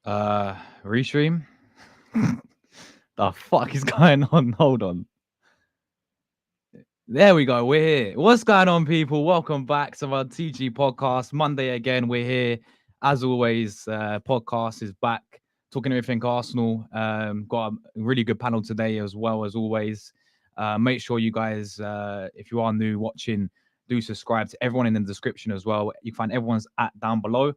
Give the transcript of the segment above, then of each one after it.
Restream. The fuck is going on? Hold on. There we go. We're here. What's going on, people? Welcome back to our TG podcast. Monday again. We're here. As always, podcast is back. Talking everything Arsenal. Got a really good panel today as well as always. Make sure you guys, if you are new watching, do subscribe to everyone in the description as well. You can find everyone's at down below.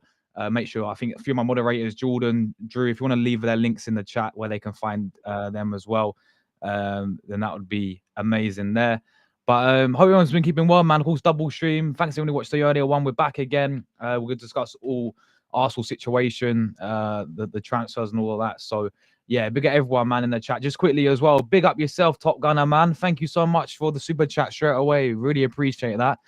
Make sure, I think a few of my moderators, Jordan, Drew, if you want to leave their links in the chat where they can find them as well, then that would be amazing there. But hope everyone's been keeping well, man. Of course, double stream. Thanks everyone who watched the earlier one. We're back again. We're going to discuss all Arsenal situation, the transfers and all of that. So, yeah, big up everyone, man, in the chat. Just quickly as well, big up yourself, Top Gunner, man. Thank you so much for the super chat straight away. Really appreciate that.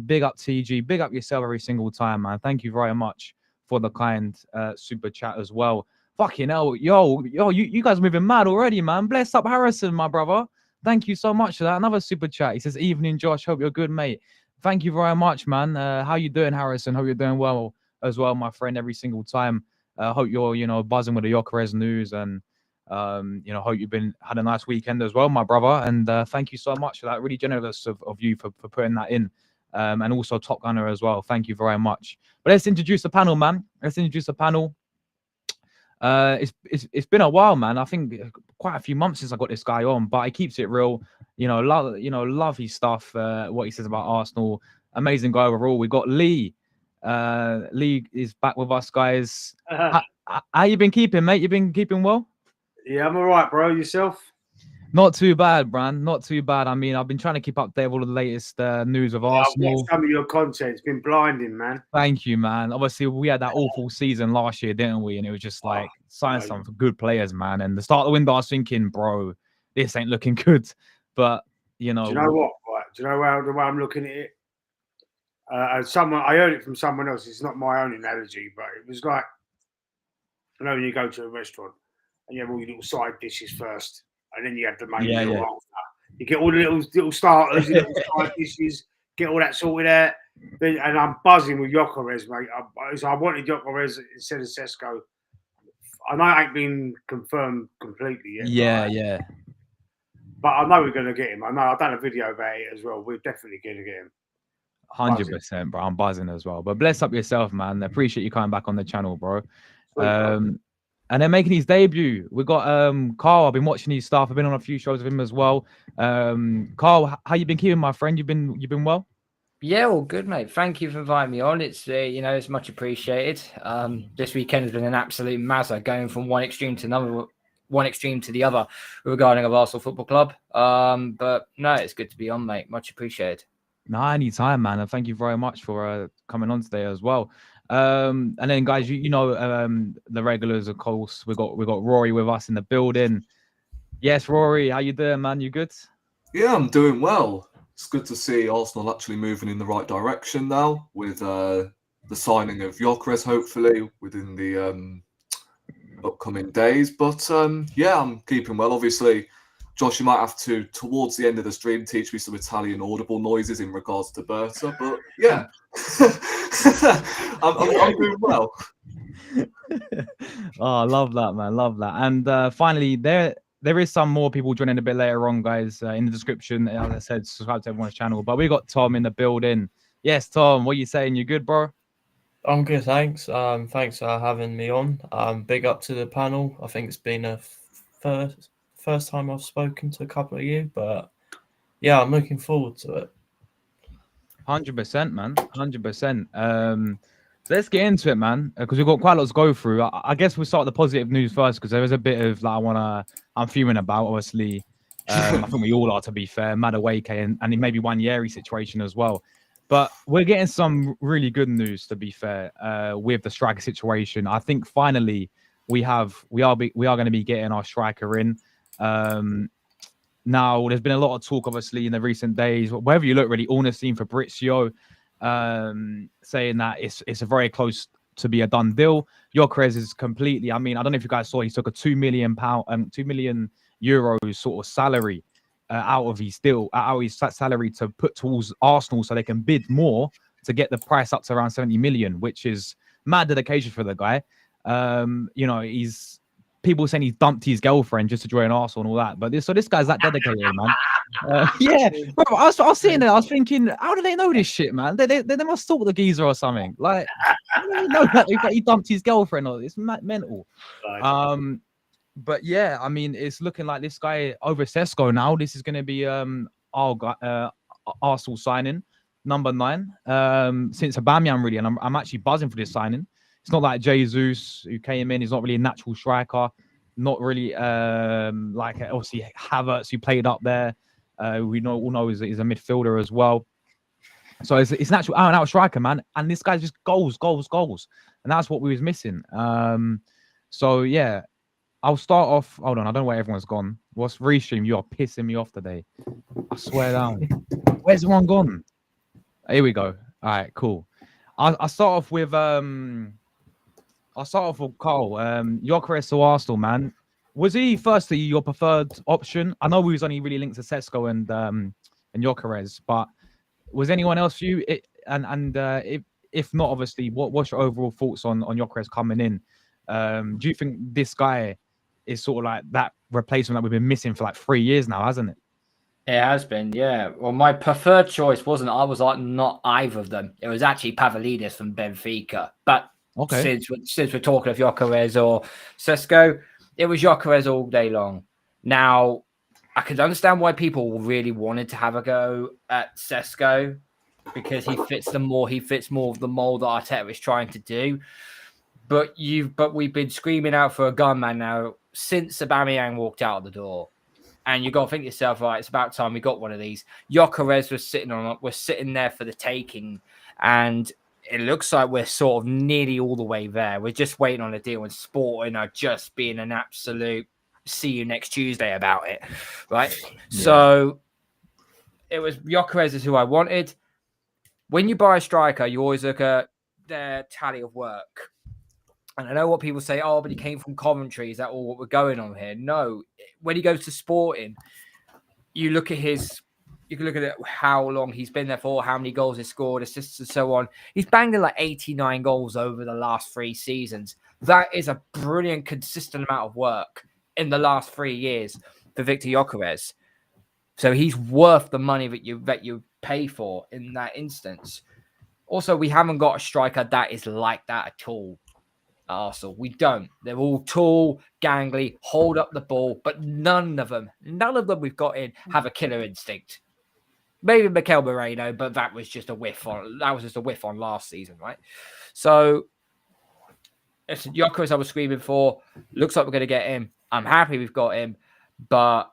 Big up TG. Big up yourself every single time, man. Thank you very much for the kind super chat as well. Fucking hell, yo, you guys are moving mad already, man. Bless up Harrison, my brother. Thank you so much for that. Another super chat. He says, "Evening, Josh. Hope you're good, mate." Thank you very much, man. How you doing, Harrison? Hope you're doing well as well, my friend. Every single time. Hope you're, buzzing with the Gyökeres news, and hope you've had a nice weekend as well, my brother. And thank you so much for that. Really generous of you for putting that in, and also Top Gunner as well. Thank you very much. But let's introduce the panel, man. Let's introduce the panel. It's been a while, man. I think quite a few months since I got this guy on, but he keeps it real. Love his stuff. What he says about Arsenal, amazing guy overall. We got Lee. Lee is back with us, guys. How you been keeping, mate? You been keeping well? Yeah, I'm all right, bro. Yourself? Not too bad, Bran. Not too bad. I mean, I've been trying to keep up there with all the latest news of Arsenal. Some of your content's been blinding, man. Thank you, man. Obviously, we had that awful season last year, didn't we? And it was just like sign some good players, man. And the start of the window, I was thinking, bro, this ain't looking good. But Do you know what? Right? Do you know the way I'm looking at it? I heard it from someone else. It's not my own analogy, but it was like, when you go to a restaurant and you have all your little side dishes first, and then you have the main meal after. You get all the little starters, your little side dishes, get all that sorted out. And I'm buzzing with Gyökeres, mate. I wanted Gyökeres instead of Sesko. I know it ain't been confirmed completely yet. Yeah. But I know we're going to get him. I know I've done a video about it as well. We're definitely going to get him. 100%, bro. I'm buzzing as well. But bless up yourself, man. I appreciate you coming back on the channel, bro. And then making his debut, we got Karl. I've been watching his stuff. I've been on a few shows with him as well. Karl, how you been keeping, my friend? You've been well? Yeah, all good, mate. Thank you for inviting me on. It's it's much appreciated. This weekend has been an absolute mazza, going from one extreme to the other regarding of Arsenal Football Club. But no, it's good to be on, mate. Much appreciated. No, anytime, man. And thank you very much for coming on today as well. And then, guys, the regulars, of course. We got Rory with us in the building. Yes, Rory, how you doing, man? You good? Yeah, I'm doing well. It's good to see Arsenal actually moving in the right direction now with the signing of Gyökeres, hopefully within the upcoming days. But yeah, I'm keeping well. Obviously, Josh, you might have to, towards the end of the stream, teach me some Italian audible noises in regards to Berta. But yeah, I'm doing well. Oh, I love that, man. Love that. And finally, there is some more people joining a bit later on, guys, in the description. As I said, subscribe to everyone's channel. But we got Thom in the building. Yes, Thom, what are you saying? You good, bro? I'm good, thanks. Thanks for having me on. Big up to the panel. I think it's been a first time I've spoken to a couple of you, but yeah, I'm looking forward to it. 100%, man. 100%. So let's get into it, man, because we've got quite a lot to go through. I guess we'll start with the positive news first, because there is a bit of I'm fuming about, obviously. I think we all are, to be fair. Madueke and maybe Nwaneri situation as well. But we're getting some really good news, to be fair, with the striker situation. I think finally we are going to be getting our striker in. Now, there's been a lot of talk, obviously, in the recent days. Wherever you look, really, Ornstein, Fabrizio, saying that it's a very close to be a done deal. Gyökeres is completely. I mean, I don't know if you guys saw, he took a €2 million sort of salary out of his salary to put towards Arsenal so they can bid more to get the price up to around 70 million, which is mad dedication for the guy. You know, he's people saying he dumped his girlfriend just to join Arsenal and all that. But this guy's that dedicated, man. Yeah, bro, I was sitting there, I was thinking, how do they know this shit, man? They must stalk the geezer or something. Like, how do they know that he dumped his girlfriend? Or it's mental. But yeah, I mean, it's looking like this guy over Sesko now. This is going to be Arsenal signing number 9 since Aubameyang, really, and I'm actually buzzing for this signing. It's not like Jesus who came in. He's not really a natural striker. Not really like obviously Havertz who played up there. We all know is a midfielder as well. So it's an actual out and out striker, man. And this guy just goals, and that's what we was missing. So yeah, I'll start off. Hold on, I don't know where everyone's gone. What's Restream? You are pissing me off today. I swear down. Where's everyone gone? Here we go. All right, cool. I'll start off with Karl. Gyökeres to Arsenal, man. Was he firstly your preferred option? I know we was only really linked to Sesko and Gyökeres, but was anyone else for you? If not, obviously, what's your overall thoughts on Gyökeres coming in? Do you think this guy is sort of like that replacement that we've been missing for like 3 years now, hasn't it? It has been, yeah. Well, my preferred choice wasn't. I was like not either of them. It was actually Pavlidis from Benfica. But since we're talking of Gyökeres or Sesko, it was Gyökeres all day long. Now, I could understand why people really wanted to have a go at Sesko because he fits more of the mold that Arteta is trying to do. But we've been screaming out for a gunman now since Aubameyang walked out the door. And you got to think to yourself, right, it's about time we got one of these. Gyökeres was sitting there for the taking, and it looks like we're sort of nearly all the way there. We're just waiting on a deal, and Sporting are just being an absolute see you next Tuesday about it, right? Yeah. So it was Gyökeres is who I wanted. When you buy a striker, you always look at their tally of work. And I know what people say, oh, but he came from Coventry. Is that all what we're going on here? No. When he goes to Sporting, you look at how long he's been there for, how many goals he's scored, assists and so on. He's banged in like 89 goals over the last 3 seasons. That is a brilliant, consistent amount of work in the last 3 years for Viktor Gyökeres. So he's worth the money that you pay for in that instance. Also, we haven't got a striker that is like that at all. Arsenal, we don't. They're all tall, gangly, hold up the ball, but none of them we've got in have a killer instinct. Maybe Mikel Moreno, but that was just a whiff on last season, right? So it's Gyökeres I was screaming for. Looks like we're going to get him. I'm happy we've got him, but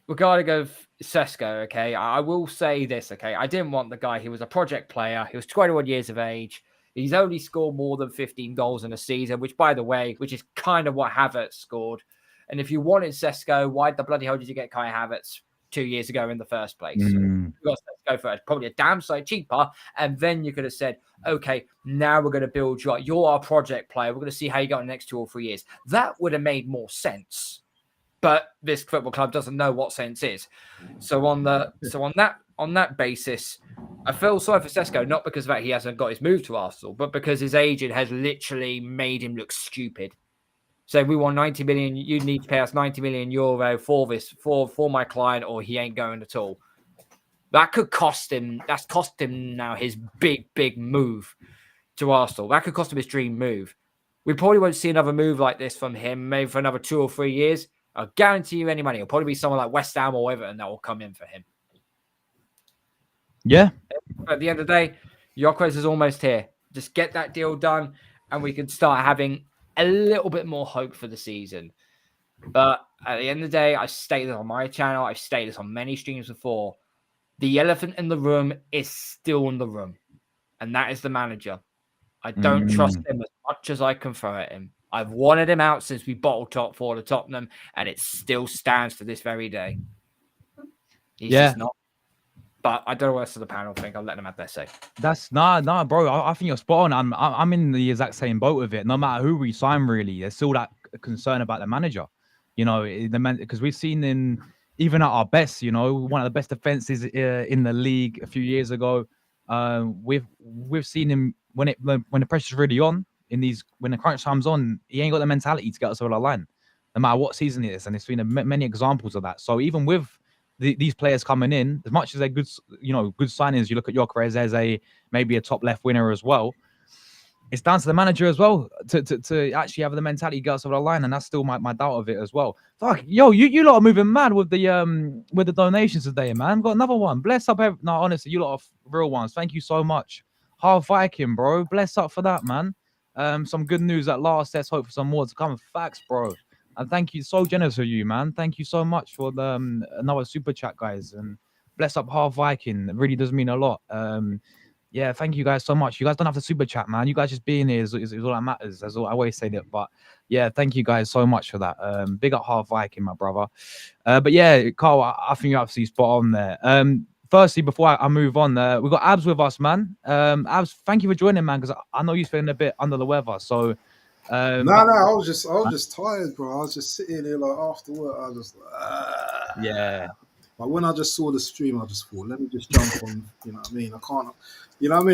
regarding of Sesko, okay, I will say this, okay, I didn't want the guy. He was a project player. He was 21 years of age. He's only scored more than 15 goals in a season, which is kind of what Havertz scored. And if you wanted Sesko, why the bloody hell did you get Kai Havertz 2 years ago in the first place? You got Sesko for probably a damn sight cheaper. And then you could have said, okay, now we're going to build you up. You're our project player. We're going to see how you go in the next 2 or 3 years. That would have made more sense. But this football club doesn't know what sense is. So on that basis, I feel sorry for Sesko, not because of that he hasn't got his move to Arsenal, but because his agent has literally made him look stupid. So we want 90 million. You need to pay us 90 million euro for this, for my client, or he ain't going at all. That could cost him. That's cost him now his big move to Arsenal. That could cost him his dream move. We probably won't see another move like this from him, maybe for another 2 or 3 years. I'll guarantee you any money. It'll probably be someone like West Ham or Everton that will come in for him. Yeah. At the end of the day, Gyökeres is almost here. Just get that deal done, and we can start having a little bit more hope for the season. But at the end of the day, I stated on my channel, I've stated this on many streams before, the elephant in the room is still in the room, and that is the manager. I don't trust him as much as I can throw at him. I've wanted him out since we bottled top 4 to Tottenham, and it still stands to this very day. He's just not. But I don't know what else the panel think. I'll let them have their say. That's nah, bro. I think you're spot on. I'm in the exact same boat with it. No matter who we sign, really, there's still that concern about the manager. Because we've seen even at our best, one of the best defenses in the league a few years ago. We've seen him when the pressure's really on. in these when the crunch time's on, he ain't got the mentality to get us over the line, no matter what season it is. And it's been many examples of that. So even with these players coming in, as much as they're good, good signings, you look at Gyökeres as maybe a top left winner as well. It's down to the manager as well to actually have the mentality get us over the line, and that's still my doubt of it as well. Fuck, yo, you lot are moving mad with the donations today, man. Got another one. Bless up, no, honestly, you lot are real ones. Thank you so much. Half Viking, bro. Bless up for that, man. Some good news at last. Let's hope for some more to come. Facts, bro. And thank you, so generous of you, man. Thank you so much for the another super chat, guys. And bless up, Half Viking. It really does mean a lot. Yeah, thank you guys so much. You guys don't have to super chat, man. You guys just being here is all that matters. That's all I always say that. But yeah, thank you guys so much for that. Big up Half Viking, my brother. But yeah, Karl, I think you're absolutely spot on there. Firstly, before I move on, we've got Abs with us, man. Abs, thank you for joining, man, because I know you're feeling a bit under the weather. So I was just tired, bro. I was just sitting here like after work. I was just yeah. But when I just saw the stream, I just thought, let me just jump on. You know what I mean?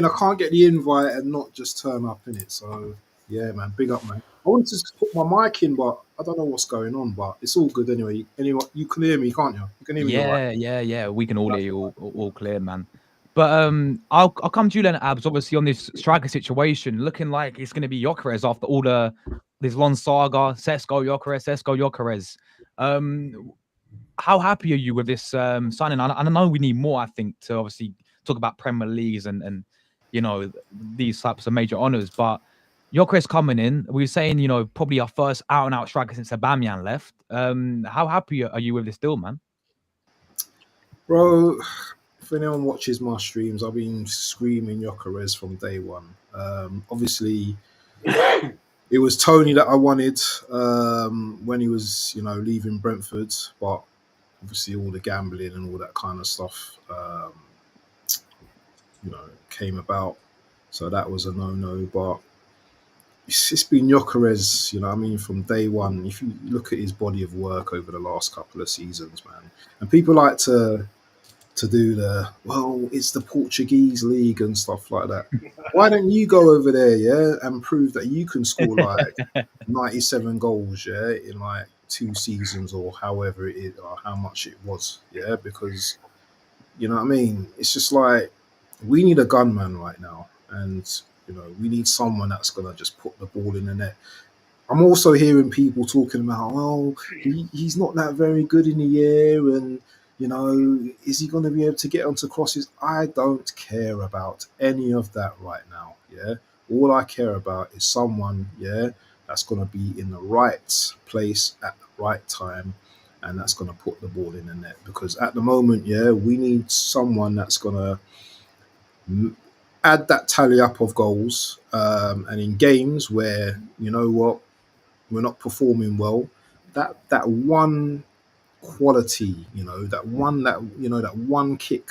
I can't get the invite and not just turn up in it. So yeah, man, big up, man. I wanted to put my mic in, but I don't know what's going on. But it's all good anyway. Anyway, you can hear me, can't you? You can hear me. Yeah. We can all hear you all clear, man. But I'll come to you then, Abs. Obviously, on this striker situation, looking like it's going to be Gyökeres after all this long saga. Sesko Gyökeres. How happy are you with this signing? I know we need more, I think, to obviously talk about Premier Leagues and these types of major honours. But Gyökeres coming in, we were saying, probably our first out-and-out striker since Aubameyang left. How happy are you with this deal, man? Bro, if anyone watches my streams, I've been screaming Gyökeres from day one. Obviously, it was Tony that I wanted when he was, leaving Brentford, but obviously all the gambling and all that kind of stuff, came about. So that was a no-no. But it's been Gyökeres, from day one. If you look at his body of work over the last couple of seasons, man, and people like to do it's the Portuguese league and stuff like that. Why don't you go over there, yeah, and prove that you can score like 97 goals, yeah, in like 2 seasons or however it is or how much it was, yeah, because you know what I mean? It's just like we need a gunman right now, and we need someone that's gonna just put the ball in the net. I'm also hearing people talking about, he's not that very good in the air, and is he going to be able to get onto crosses? I don't care about any of that right now. Yeah, all I care about is someone, that's going to be in the right place at the right time, and that's going to put the ball in the net. Because at the moment, we need someone that's going to add that tally up of goals, and in games where we're not performing well, that one quality, that one kick,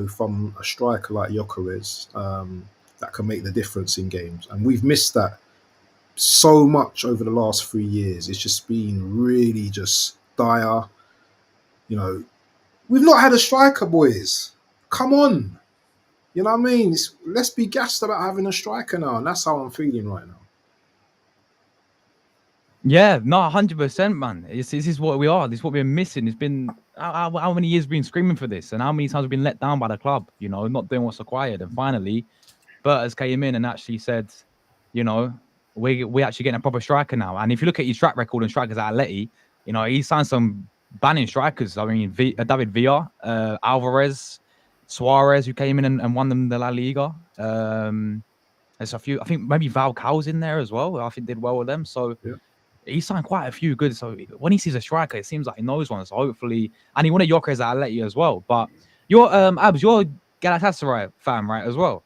from a striker like Gyökeres, that can make the difference in games. And we've missed that so much over the last 3 years. It's just been really just dire. We've not had a striker, boys. Come on. You know what I mean? Let's be gassed about having a striker now. And that's how I'm feeling right now. Yeah, no, 100%, man. This is what we are. This is what we're missing. It's been how many years we've been screaming for this, and how many times we've been let down by the club, not doing what's required. And finally, Berters came in and actually said, we're actually getting a proper striker now. And if you look at his track record and strikers at Atleti, he signed some banning strikers. I mean, David Villa, Alvarez, Suarez, who came in and won them the La Liga. There's a few. I think maybe Valcao's in there as well. I think did well with them. So. Yeah. He signed quite a few good. So when he sees a striker, it seems like he knows one. So hopefully, and he wanted Gyökeres at Atleti as well. But you're Abs, you're Galatasaray fan, right? As well.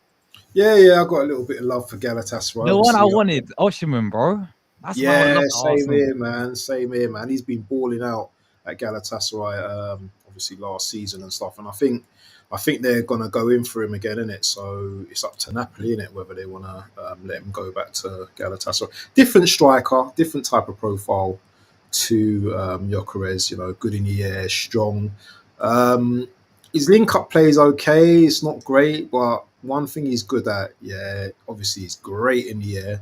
Yeah, I got a little bit of love for Galatasaray. The one I wanted, Osimhen, bro. That's same here, man. Same here, man. He's been balling out at Galatasaray, obviously last season and stuff. And I think they're gonna go in for him again, innit? So it's up to Napoli, innit, whether they wanna let him go back to Galatasaray. Different striker, different type of profile to Gyökeres. Good in the air, strong. His link-up play is okay. It's not great, but one thing he's good at, obviously he's great in the air.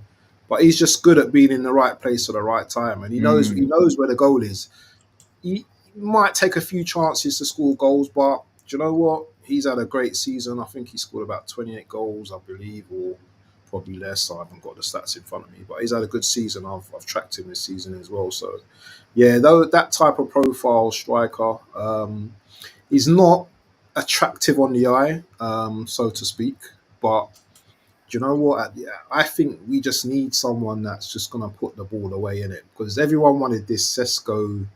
but he's just good at being in the right place at the right time, and he knows where the goal is. He might take a few chances to score goals, but do you know what? He's had a great season. I think he scored about 28 goals, I believe, or probably less. I haven't got the stats in front of me, but he's had a good season. I've tracked him this season as well. So, yeah, though that type of profile striker, he's not attractive on the eye, so to speak. But do you know what? I think we just need someone that's just going to put the ball away in it, because everyone wanted this Sesko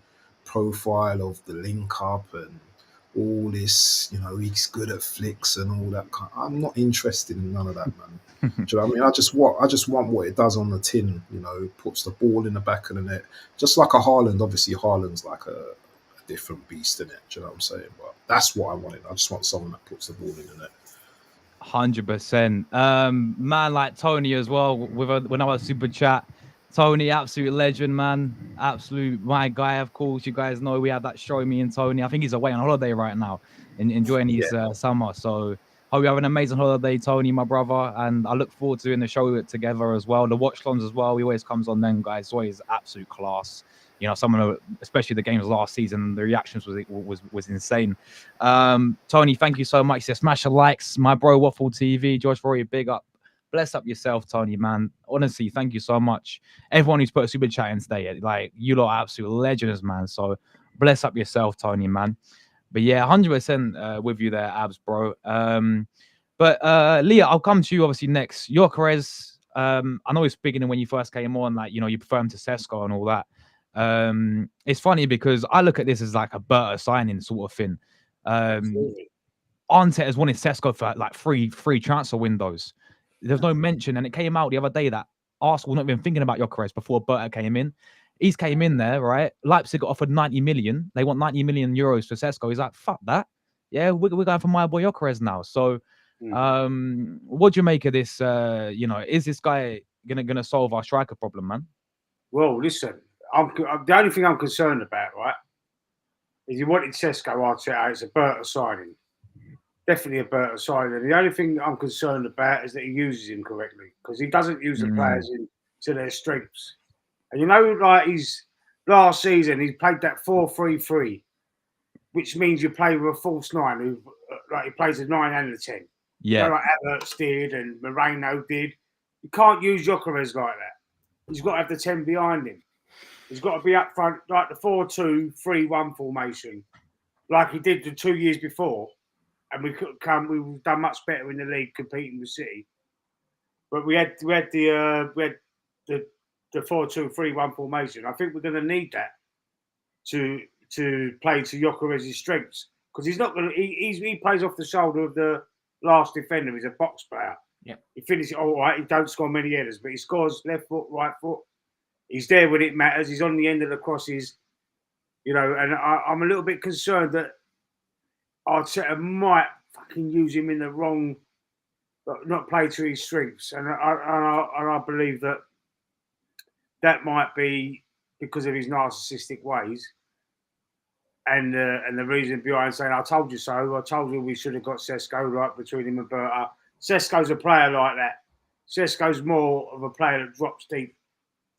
profile of the link up and all this, he's good at flicks and all that. I'm not interested in none of that, man. Do you know what I mean? I just want what it does on the tin. Puts the ball in the back of the net, just like a Haaland. Obviously, Haaland's like a different beast in it. Do you know what I'm saying? But that's what I wanted. I just want someone that puts the ball in the net. 100%. Man like Tony as well, with another super chat. Tony, absolute legend, man. Absolute my guy, of course. You guys know we had that show, me and Tony. I think he's away on holiday right now and enjoying his summer. So hope you have an amazing holiday, Tony, my brother. And I look forward to doing the show together as well. The watch-alongs as well. He always comes on then, guys. It's always absolute class. Someone, especially the games last season, the reactions was insane. Tony, thank you so much. He said, smash the likes, my bro, Waffle TV, George Rory, big up. Bless up yourself, Tony, man. Honestly, thank you so much. Everyone who's put a super chat in today, like, you lot are absolute legends, man. So bless up yourself, Tony, man. But yeah, 100% with you there, Abs, bro. But Leah, I'll come to you obviously next. Gyökeres, I know he's beginning when you first came on, like, you prefer him to Sesko and all that. It's funny because I look at this as like a Berta signing sort of thing. Arteta has wanted Sesko for like free transfer windows. There's no mention, and it came out the other day that Arsenal not even thinking about Gyökeres before Berta came in. He's came in there, right? Leipzig got offered 90 million. They want 90 million euros for Sesko. He's like, fuck that. Yeah, we're going for my boy Gyökeres now. So, what do you make of this? Is this guy gonna solve our striker problem, man? Well, listen, the only thing I'm concerned about, right, is he wanted Sesko Arteta. It's a Berta signing. Definitely a Berta signing. The only thing I'm concerned about is that he uses him correctly, because he doesn't use the players to their strengths. And like his last season, he played that 4-3-3, which means you play with a false nine who, like, he plays a 9 and a 10. Yeah, like Havertz did and Moreno did. You can't use Gyökeres like that. He's got to have the 10 behind him. He's got to be up front, like the 4-2-3-1 formation, like he did the 2 years before. And we've done much better in the league competing with City. But we had the 4-2-3-1 formation. I think we're going to need that to play to Gyökeres' strengths, because he's not going to. He plays off the shoulder of the last defender. He's a box player. Yeah, he finishes all right. He don't score many headers, but he scores left foot, right foot. He's there when it matters. He's on the end of the crosses. And I'm a little bit concerned that Arteta might fucking use him in the wrong, not play to his strengths, and I believe that might be because of his narcissistic ways, and the reason behind saying "I told you so." I told you we should have got Sesko, right, between him and Berta. Sesko's a player like that. Sesko's more of a player that drops deep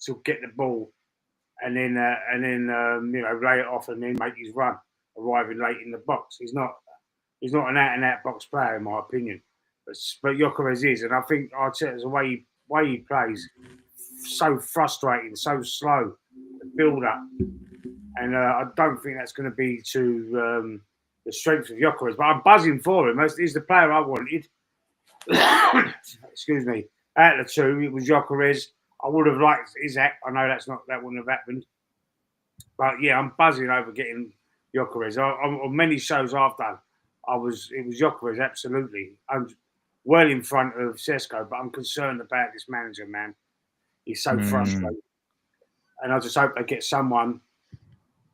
to get the ball, and then lay it off and then make his run, arriving late in the box. He's not an out-and-out box player, in my opinion. But Gyökeres is, and I think Arteta's the way he plays, so frustrating, so slow, the build-up. And I don't think that's going to be to the strength of Gyökeres. But I'm buzzing for him. He's the player I wanted. Excuse me. Out of the two, it was Gyökeres. I would have liked Isaac. I know that wouldn't have happened. But yeah, I'm buzzing over getting Gyökeres. On many shows I've done, it was Gyökeres, absolutely. I'm well in front of Sesko, but I'm concerned about this manager, man. He's so frustrating. And I just hope they get someone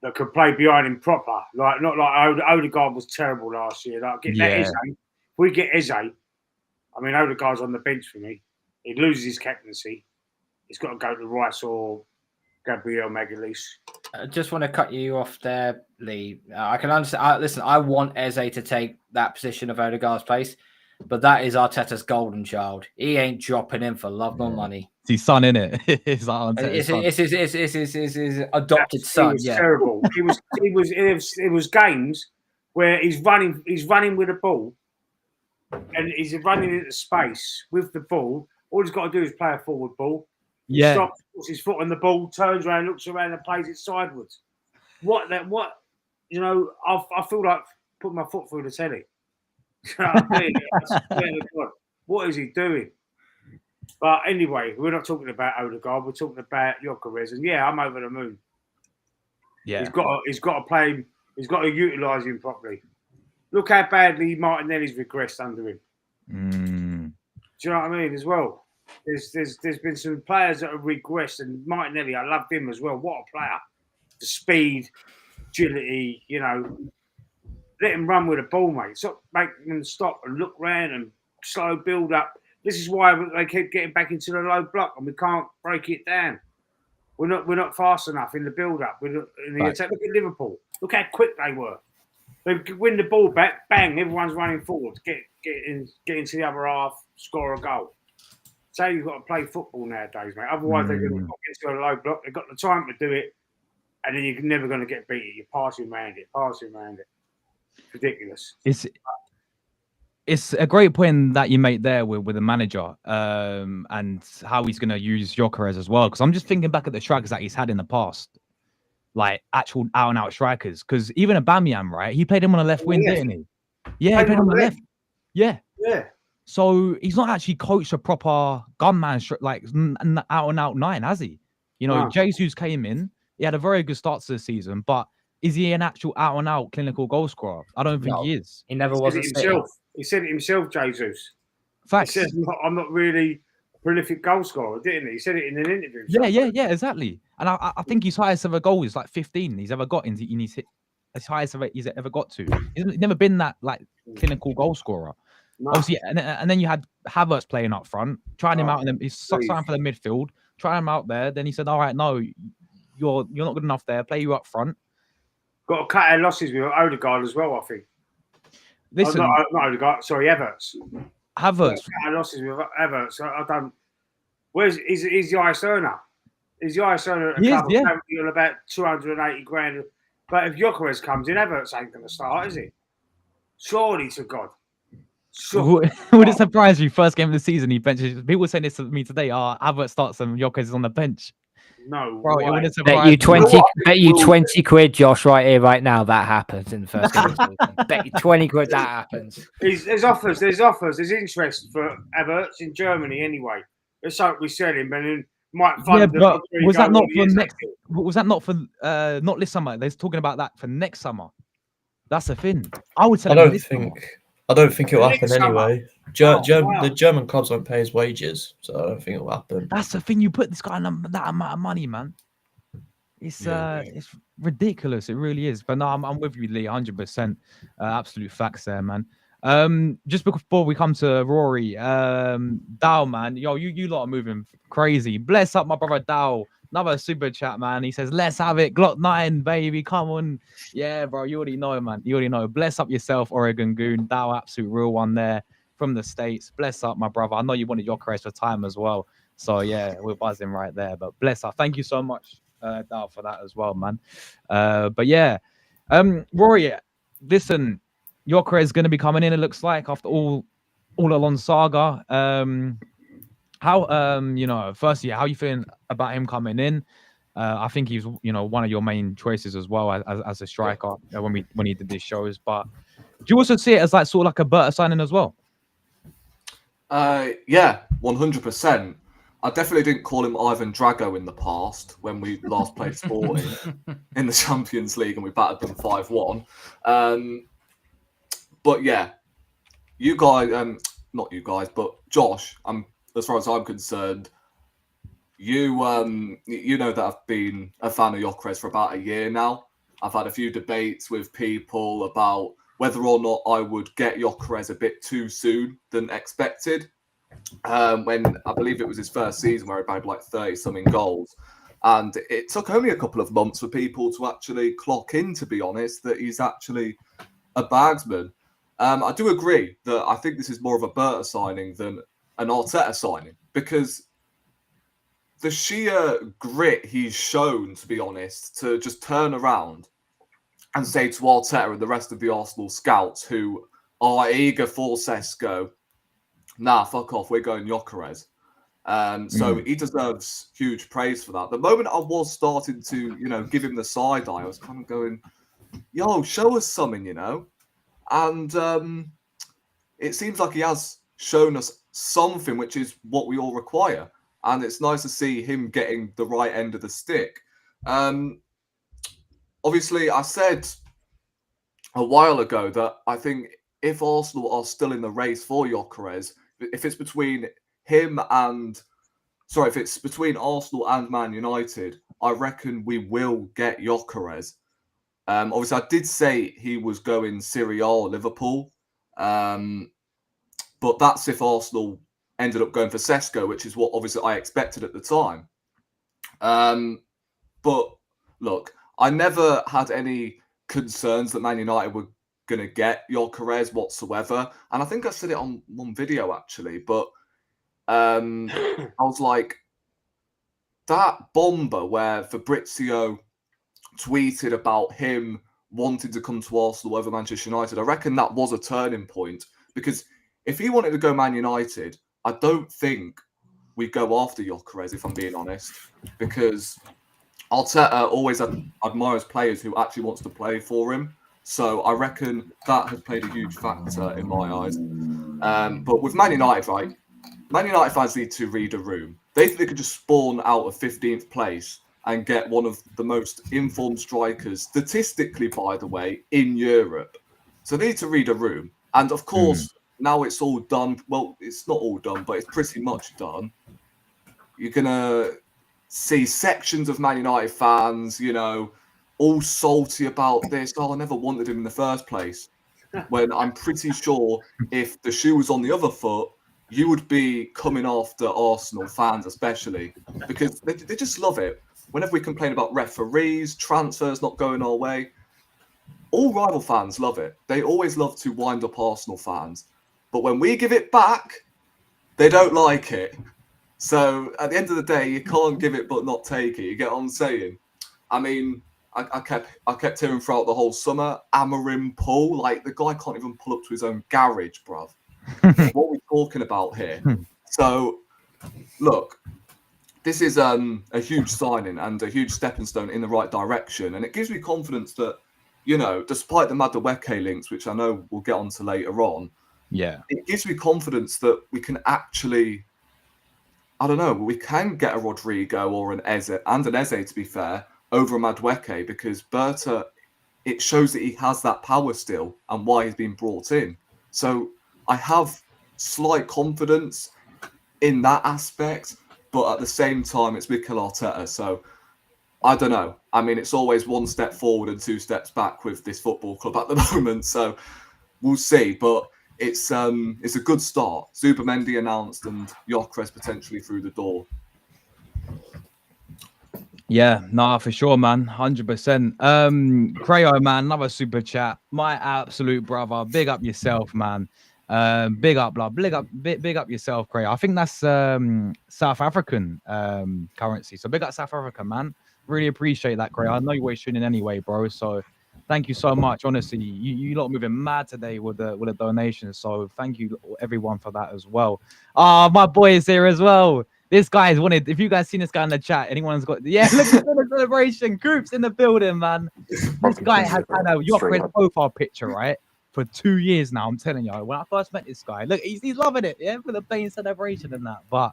that could play behind him proper. Not like Odegaard was terrible last year. Like, get that Eze. If we get Eze, I mean, Odegaard's on the bench for me. He loses his captaincy. He's got to go to Rice or Gabriel Magalhaes. I just want to cut you off there, Lee. I can understand. Listen, I want Eze to take that position of Odegaard's place. but that is Arteta's golden child. He ain't dropping in for love nor money. It's his son, innit? It's like It's his adopted son. He was Yeah, terrible. It was games where he's running with the ball, and he's running into space with the ball. All he's got to do is play a forward ball. He stops, puts his foot on the ball, turns around, looks around, and plays it sideways. What? You know, I feel like putting my foot through the telly. You know what I mean? I swear to God, what is he doing? But anyway, we're not talking about Odegaard. We're talking about Gyökeres, and yeah, I'm over the moon. Yeah, he's got to play him. He's got to utilise him properly. Look how badly Martinelli's regressed under him. Do you know what I mean? As well, there's been some players that have regressed, and Martinelli, I loved him as well. What a player! The speed, agility, you know. Let him run with the ball, mate. Stop making them stop and look round and slow build up. This is why they keep getting back into the low block, and we can't break it down. We're not fast enough in the build up. In the attack. Look at Liverpool. Look how quick they were. They win the ball back, bang! Everyone's running forward. Get into the other half, score a goal. So you've got to play football nowadays, mate. Otherwise, they're going to get into a low block. They've got the time to do it, and then you're never going to get beat. You're passing around it. Ridiculous. It's a great point that you made there with the manager and how he's going to use Gyökeres as well. Because I'm just thinking back at the strikers that he's had in the past, like actual out-and-out strikers. Because even Aubameyang, right? He played him on the left wing, didn't he? Yeah, he played him on the left. Yeah. So he's not actually coached a proper gunman, like an out-and-out 9, has he? You know, Jesus came in. He had a very good start to the season, but is he an actual out-and-out clinical goal scorer? I don't think he is. He never was himself. He said it himself, Jesus. Facts. He said, I'm not really a prolific goal scorer, didn't he? He said it in an interview. Yeah, exactly. And I think his highest ever goal is like 15 he's ever got in his as highest he's ever got to. He's never been that like clinical goal scorer. No. Obviously, and then you had Havertz playing up front, trying him out, and then he's signing for the midfield, trying him out there. Then he said, "All right, no, you're not good enough there. Play you up front." Got to cut our losses with Odegaard as well, I think. Listen, not Odegaard. Sorry, Havertz. Havertz. Cut our losses with Havertz. I don't. Where's he's the highest earner? He's the highest earner at the club. Yeah. On about 280 grand. But if Gyökeres comes in, Havertz ain't going to start, is he? Surely to God. Would it surprise you? First game of the season, he benches. People were saying this to me today. Havertz starts and Gyökeres is on the bench. No, bro, it wouldn't surprise me. Bet you 20 quid, Josh, right here, right now. That happens in the first game of the season. Bet you 20 quid that happens. There's offers, there's interest for Havertz in Germany anyway. Let's hope we sell him and then might fund. Yeah, but was that not for next? Was that not for not this summer? They're talking about that for next summer. That's the thing. I would say. I don't think it'll happen anyway. The German clubs won't pay his wages, so I don't think it'll happen. That's the thing. You put this guy on that amount of money, man. It's ridiculous. It really is. But no, I'm with you, Lee. 100%. Absolute facts there, man. Just before we come to Rory, Dow, man, yo, you lot are moving crazy. Bless up my brother Dow. Another super chat, man. He says, let's have it. Glock 9, baby. Come on. Yeah, bro. You already know, man. You already know. Bless up yourself, Oregon Goon. Dow, absolute real one there from the States. Bless up, my brother. I know you wanted your Gyökeres for time as well. So, yeah, we're buzzing right there. But bless up. Thank you so much, Dow, for that as well, man. But, yeah. Rory, listen, Gyökeres is going to be coming in, it looks like, after all along saga. How firstly, how you feeling about him coming in? I think he's one of your main choices as well as a striker when he did these shows. But do you also see it as like sort of like a better signing as well? Yeah, 100%. I definitely didn't call him Ivan Drago in the past when we last played Sporting in the Champions League and we battered them 5-1. But yeah, you guys, not you guys, but Josh, as far as I'm concerned, you know that I've been a fan of Gyökeres for about a year now. I've had a few debates with people about whether or not I would get Gyökeres a bit too soon than expected. When I believe it was his first season where he had like 30-something goals. And it took only a couple of months for people to actually clock in, to be honest, that he's actually a bagsman. I do agree that I think this is more of a Berta signing than an Arteta signing, because the sheer grit he's shown, to be honest, to just turn around and say to Arteta and the rest of the Arsenal scouts who are eager for Sesko, nah, fuck off, we're going Gyökeres. So he deserves huge praise for that. The moment I was starting to, give him the side eye, I was kind of going, yo, show us something, And it seems like he has shown us something, which is what we all require. And it's nice to see him getting the right end of the stick. Obviously, I said a while ago that I think if Arsenal are still in the race for Gyökeres, if it's between Arsenal and Man United, I reckon we will get Gyökeres. Obviously, I did say he was going Serie A or Liverpool, but that's if Arsenal ended up going for Sesko, which is what obviously I expected at the time. But look, I never had any concerns that Man United were going to get Gyökeres whatsoever. And I think I said it on one video, actually. But I was like, that bomber where Fabrizio tweeted about him wanting to come to Arsenal over Manchester United, I reckon that was a turning point. Because if he wanted to go Man United, I don't think we go after Gyökeres, if I'm being honest. Because Arteta always admires players who actually wants to play for him. So I reckon that has played a huge factor in my eyes. But with Man United, right, Man United fans need to read a room. They think they could just spawn out of 15th place and get one of the most informed strikers, statistically, by the way, in Europe. So they need to read a room. And of course, now it's all done. Well, it's not all done, but it's pretty much done. You're going to see sections of Man United fans, all salty about this. Oh, I never wanted him in the first place. When I'm pretty sure if the shoe was on the other foot, you would be coming after Arsenal fans, especially, because they just love it. Whenever we complain about referees, transfers not going our way, all rival fans love it. They always love to wind up Arsenal fans. But when we give it back, they don't like it. So at the end of the day, you can't give it but not take it. You get what I'm saying? I mean, I kept hearing throughout the whole summer, Amarim pull. Like, the guy can't even pull up to his own garage, bruv. What are we talking about here? So, look, this is a huge signing and a huge stepping stone in the right direction. And it gives me confidence that, despite the Madueke links, which I know we'll get onto later on, it gives me confidence that we can actually, we can get a Rodrigo or an Eze, and an Eze, to be fair, over a Madueke, because Berta, it shows that he has that power still and why he's been brought in. So I have slight confidence in that aspect, but at the same time, it's Mikel Arteta. So I don't know. I mean, it's always one step forward and two steps back with this football club at the moment. So we'll see. But it's a good start. Zubimendi announced and Gyökeres potentially through the door. Yeah, nah, for sure, man. 100%. Creo, man, another super chat. My absolute brother. Big up yourself, man. Big up, love. Big up yourself, Creo. I think that's South African currency. So big up South Africa, man. Really appreciate that, Creo. I know you always tuning in anyway, bro. So thank you so much. Honestly, you lot moving mad today with the donations. So thank you everyone for that as well. My boy is here as well. This guy has wanted. If you guys seen this guy in the chat, anyone's got look at the celebration. Groups in the building, man. This guy has had a Gyökeres profile picture, right? For 2 years now. I'm telling you, when I first met this guy, look, he's loving it, for the playing celebration and that. But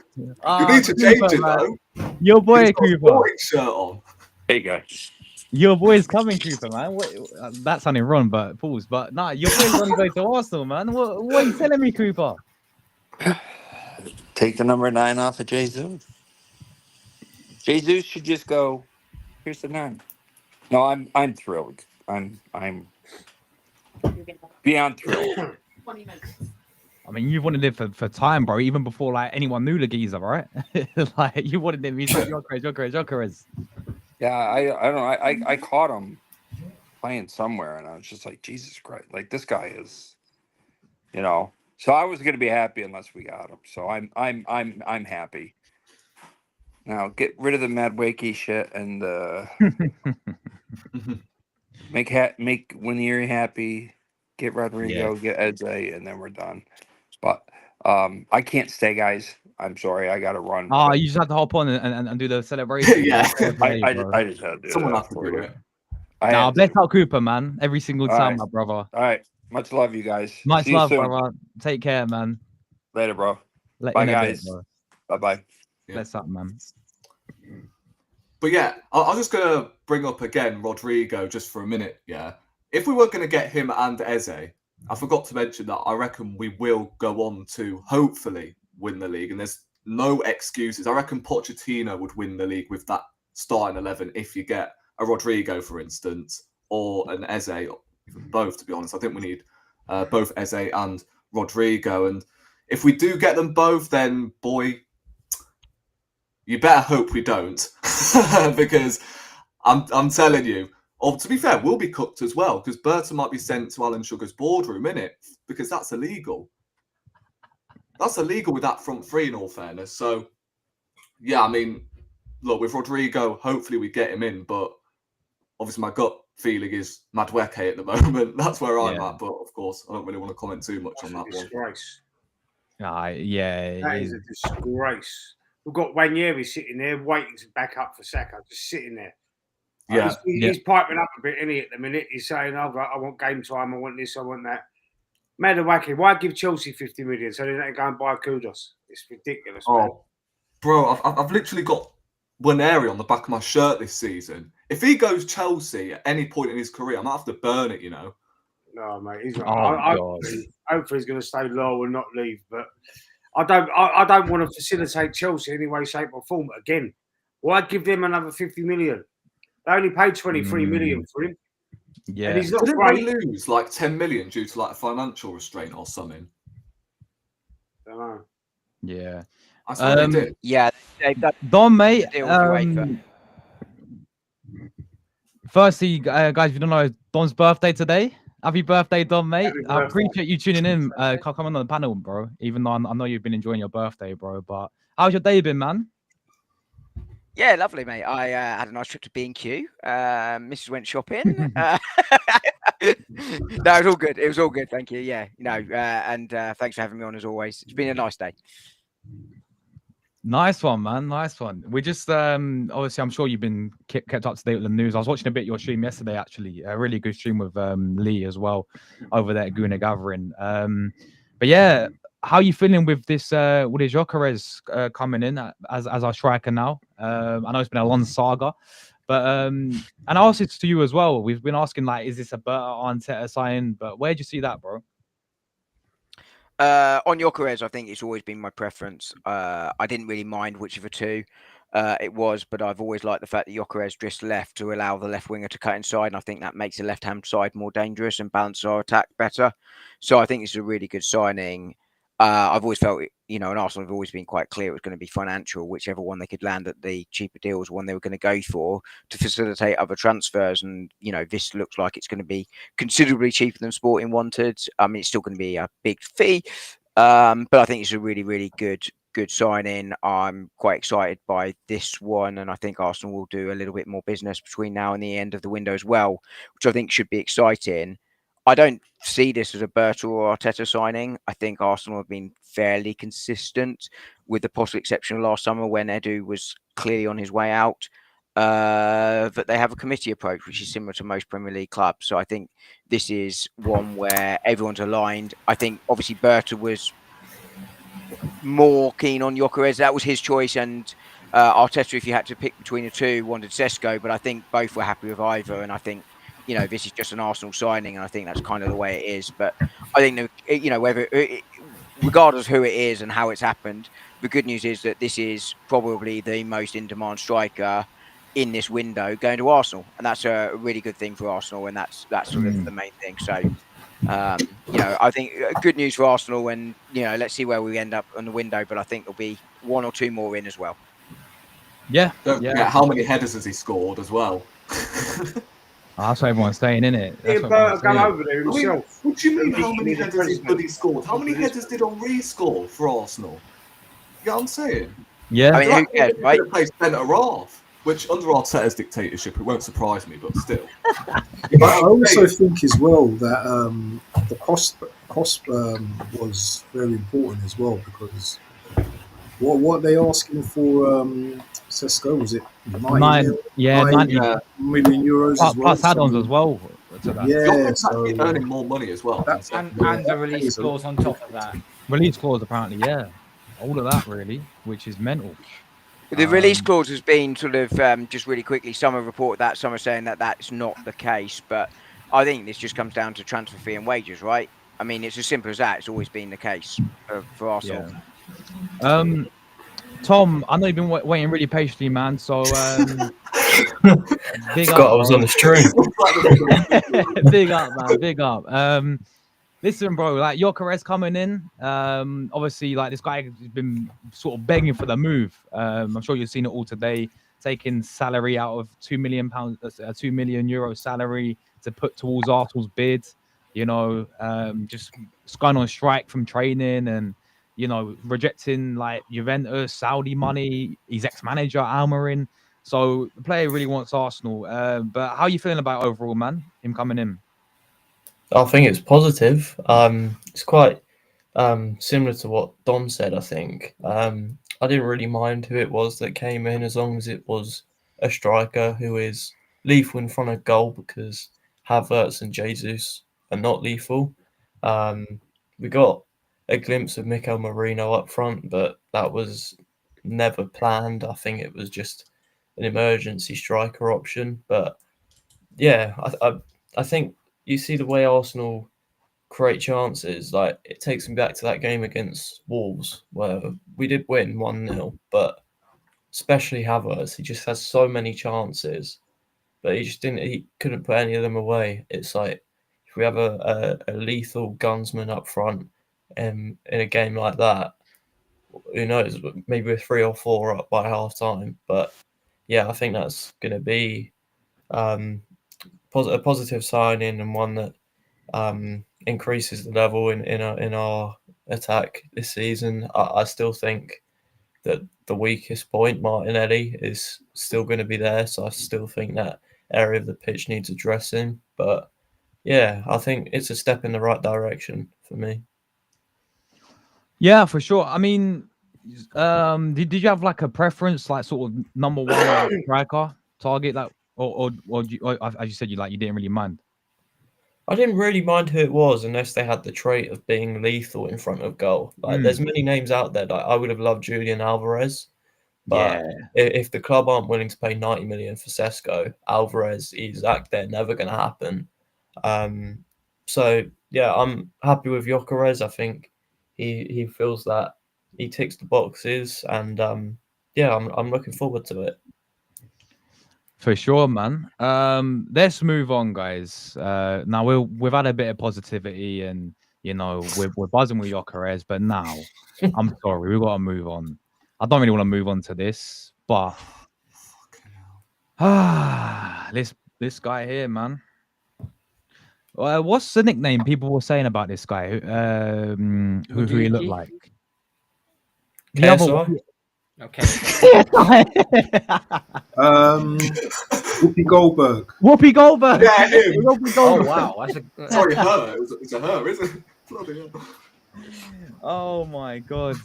you need to change it, though. Your boy Cooper. Shirt on. There you go. Your boy's coming, Cooper, man. That sounded wrong, but pause. But nah, your boy's gonna go to Arsenal, man. What are you telling me, Cooper? Take the number 9 off of Jesus. Jesus should just go. Here's the 9. No, I'm thrilled. I'm beyond thrilled. 20 minutes. I mean, you wanted it for time, bro. Even before anyone knew the geezer, right? You wanted him. He's like Gyökeres. Yeah, I don't know. I caught him playing somewhere, and I was just like, Jesus Christ, like this guy is, you know. So I was gonna be happy unless we got him. So I'm happy. Now get rid of the Madueke shit and make Nwaneri happy. Get Rodrigo, get Eze, and then we're done. But I can't stay, guys. I'm sorry, I gotta run. Oh, you just have to hop on and do the celebration. Yeah. Fair play, I bro. just had to do Someone that has to for do you. it. I Nah, had bless to. out Cooper, man. Every single All time, right. my brother. All right. Much love, you guys. Much See you love, soon. brother. Take care, man. Later, bro. In Bye, a bit, guys. bro. Bye-bye. Yeah. Bless up, man. But yeah, I'm just going to bring up again Rodrigo just for a minute, yeah. If we were going to get him and Eze, I forgot to mention that I reckon we will go on to hopefully win the league, and there's no excuses. I reckon Pochettino would win the league with that starting 11 if you get a Rodrigo, for instance, or an Eze, or even both, to be honest. I think we need both Eze and Rodrigo, and if we do get them both, then boy, you better hope we don't, because I'm telling you. Or to be fair, we'll be cooked as well, because Berta might be sent to Alan Sugar's boardroom, innit? Because that's illegal. That's illegal with that front three, in all fairness. So, yeah, I mean, look, with Rodrigo, hopefully we get him in, but obviously my gut feeling is Madueke at the moment. That's where I'm at, but of course, I don't really want to comment too much on that one. Disgrace. Yeah. That is a disgrace. We've got Nwaneri sitting there waiting to back up for Saka, just sitting there. Yeah. He's piping up a bit, isn't he, at the minute? He's saying, I want game time, I want this, I want that. Madueke, why give Chelsea 50 million so they don't go and buy Kudos? It's ridiculous, man. Oh, bro, I've literally got Nwaneri on the back of my shirt this season. If he goes Chelsea at any point in his career, I might have to burn it, you know. No, mate. He's God. hopefully he's going to stay low and not leave. But I don't want to facilitate Chelsea in any way, shape, or form again. Why give them another 50 million? They only paid 23 million for him. Yeah. And he's not Didn't great. they lose like 10 million due to like a financial restraint or something? I don't know. Yeah. I swear they did. Yeah, they've done Don, mate. a deal with UEFA. Firstly, guys, if you don't know, it's Don's birthday today. Happy birthday, Don, mate. Happy I birthday. appreciate you tuning in. Come on the panel, bro. Even though I know you've been enjoying your birthday, bro. But how's your day been, man? Yeah, lovely, mate. I had a nice trip to B&Q. Mrs. went shopping. No, it was all good. It was all good. Thank you. Yeah, and thanks for having me on as always. It's been a nice day. Nice one, man. Nice one. We just obviously, I'm sure you've been kept up to date with the news. I was watching a bit of your stream yesterday, actually. A really good stream with Lee as well over there at Guna Gathering. But yeah, how are you feeling with this? With Gyökeres coming in as our striker now? I know it's been a long saga, but and I asked it to you as well. We've been asking like, is this a better Arteta sign? But where do you see that, bro? On Gyökeres, I think it's always been my preference. I didn't really mind which of the two it was, but I've always liked the fact that Gyökeres drifts left to allow the left winger to cut inside, and I think that makes the left-hand side more dangerous and balances our attack better. So I think it's a really good signing. I've always felt, and Arsenal have always been quite clear it was going to be financial. Whichever one they could land at the cheaper deal was one they were going to go for to facilitate other transfers. And, this looks like it's going to be considerably cheaper than Sporting wanted. I mean, it's still going to be a big fee, but I think it's a really, really good signing. I'm quite excited by this one, and I think Arsenal will do a little bit more business between now and the end of the window as well, which I think should be exciting. I don't see this as a Berta or Arteta signing. I think Arsenal have been fairly consistent, with the possible exception of last summer when Edu was clearly on his way out. That they have a committee approach, which is similar to most Premier League clubs. So I think this is one where everyone's aligned. I think obviously Berta was more keen on Gyökeres. That was his choice, and Arteta, if you had to pick between the two, wanted Sesko, but I think both were happy with either. And I think this is just an Arsenal signing, and I think that's kind of the way it is. But I think whether regardless of who it is and how it's happened, the good news is that this is probably the most in-demand striker in this window going to Arsenal, and that's a really good thing for Arsenal, and that's sort of the main thing. So. I think good news for Arsenal, and let's see where we end up on the window. But I think there'll be one or two more in as well. Yeah. Don't forget how many headers has he scored as well. That's what everyone's saying, innit? That's Ian what Burke everyone's come saying. over there I mean, himself. what do you mean? He- How many he's the headers his president. buddy scored? How many headers did Henry score for Arsenal? You know what I'm saying? Yeah. I mean, who cares, He right? could have played centre half, which under Arteta's dictatorship, it won't surprise me, but still. I also think as well that the cost was very important as well, because what they asking for Sesko, was it 90 million euros as well? Plus add-ons as well to that. Yeah, Gyökeres so actually earning more money as well. That- than And, Sesko. and the release clause on top of that. Release clause, apparently, yeah. All of that, really, which is mental. The release clause has been sort of just really quickly. Some have reported that, some are saying that that's not the case. But I think this just comes down to transfer fee and wages, right? I mean, it's as simple as that. It's always been the case for Arsenal. Yeah. Thom, I know you've been waiting really patiently, man. So big Forgot up, I was on the stream. big up, man. Big up. Listen, bro, like Gyökeres coming in. Obviously, like this guy has been sort of begging for the move. I'm sure you've seen it all today. Taking salary out of £2 million, €2 million salary to put towards Arsenal's bid. You know, just going on strike from training and, you know, rejecting like Juventus, Saudi money. His ex-manager Almarin. So the player really wants Arsenal. But how are you feeling about overall, man? Him coming in. I think it's positive. It's quite similar to what Don said, I think. I didn't really mind who it was that came in, as long as it was a striker who is lethal in front of goal, because Havertz and Jesus are not lethal. We got a glimpse of Mikel Merino up front, but that was never planned. I think it was just an emergency striker option. But yeah, I think you see the way Arsenal create chances. Like, it takes me back to that game against Wolves where we did win 1-0, but especially Havertz, he just has so many chances, but he couldn't put any of them away. It's like, if we have a lethal gunsman up front in a game like that, who knows, maybe we're 3 or 4 up by half time. But yeah, I think that's going to be a positive signing, and one that increases the level in our attack this season. I still think that the weakest point, Martinelli, is still going to be there, so I still think that area of the pitch needs addressing. But yeah, I think it's a step in the right direction for me. Yeah, for sure. I mean, did you have like a preference, like sort of number one like, striker target, like, or as you said, you didn't really mind? I didn't really mind who it was, unless they had the trait of being lethal in front of goal. Like, there's many names out there. Like, I would have loved Julian Alvarez, but if the club aren't willing to pay 90 million for Sesko, Alvarez, they're never going to happen. So yeah, I'm happy with Gyökeres. I think he feels that he ticks the boxes, and yeah, I'm looking forward to it. For sure, man. Let's move on, guys. Now we've had a bit of positivity, and you know we're buzzing with Gyökeres, but now I'm sorry, we've got to move on. I don't really want to move on to this, but this guy here, man. What's the nickname people were saying about this guy? Who he looked like? The other one. Okay. Whoopi Goldberg. Whoopi Goldberg. Yeah, him. Whoopi Oh Goldberg. wow, Sorry, her. It's a her, isn't it? Bloody hell. Oh my god.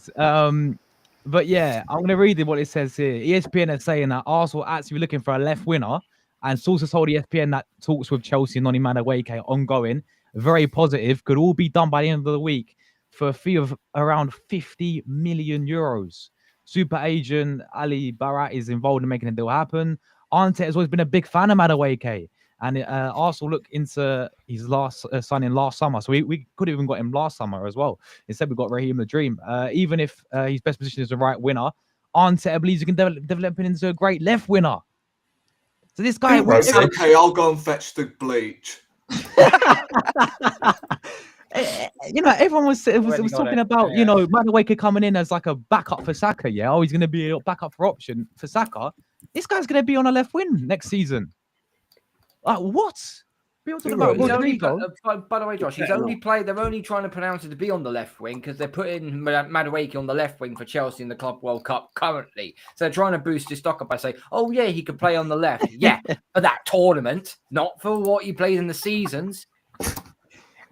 But yeah, I'm gonna read what it says here. ESPN is saying that Arsenal actually looking for a left winger, and sources told ESPN that talks with Chelsea and Noni Madueke are ongoing. Very positive. Could all be done by the end of the week for a fee of around 50 million euros. Super agent Ali Barat is involved in making the deal happen. Arteta has always been a big fan of Madueke, and Arsenal looked into his last signing last summer. So we could have even got him last summer as well. Instead, we got Raheem the Dream. Even if his best position is the right winner, Arteta believes he can develop him into a great left winner. So this guy... It's okay, I'll go and fetch the bleach. You know, everyone was talking about, Yeah. you know, Madueke coming in as like a backup for Saka. Yeah, oh, he's going to be a backup for option for Saka. This guy's going to be on a left wing next season. Like what? People talking Who about wrote He's it? only, Rodrigo. by the way, Josh, he's only played. They're only trying to pronounce it to be on the left wing because they're putting Madueke on the left wing for Chelsea in the Club World Cup currently. So they're trying to boost his stock up by saying, "Oh yeah, he could play on the left." Yeah, for that tournament, not for what he played in the seasons.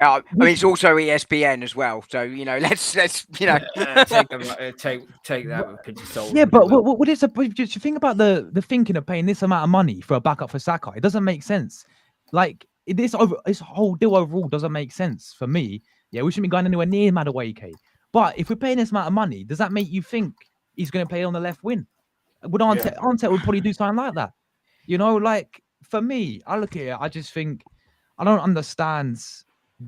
I mean, it's also ESPN as well, so let's take that with a pinch of salt. Yeah, but what is just think about the thinking of paying this amount of money for a backup for Saka? It doesn't make sense. Like this whole deal overall doesn't make sense for me. Yeah, we shouldn't be going anywhere near Madueke. But if we're paying this amount of money, does that make you think he's going to play on the left wing? Would Arteta would probably do something like that? Like for me, I look at it, I just think I don't understand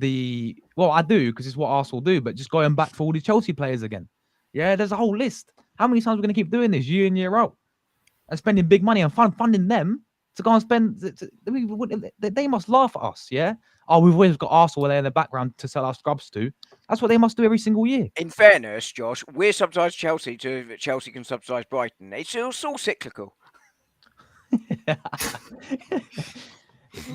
I do because it's what Arsenal do, but just going back for all the Chelsea players again. Yeah, there's a whole list. How many times are we going to keep doing this year in, year out and spending big money and funding them to go and spend? They must laugh at us, yeah? Oh, we've always got Arsenal there in the background to sell our scrubs to. That's what they must do every single year. In fairness, Josh, we're subsidised Chelsea to Chelsea can subsidise Brighton. It's all cyclical.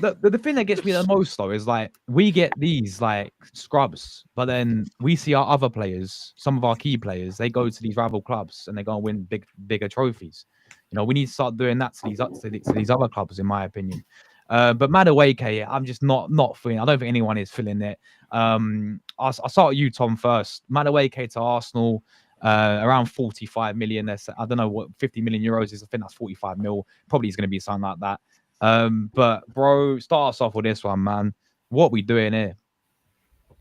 The thing that gets me the most though is like we get these like scrubs, but then we see our other players, some of our key players, they go to these rival clubs and they go and win bigger trophies. We need to start doing that to these other clubs, in my opinion. But Madueke, I'm just not feeling. I don't think anyone is feeling it. I'll start with you, Thom, first. Madueke to Arsenal, around 45 million. That's I don't know what 50 million euros is. I think that's 45 mil. Probably is going to be something like that. But bro, start us off with this one, man. What we doing here?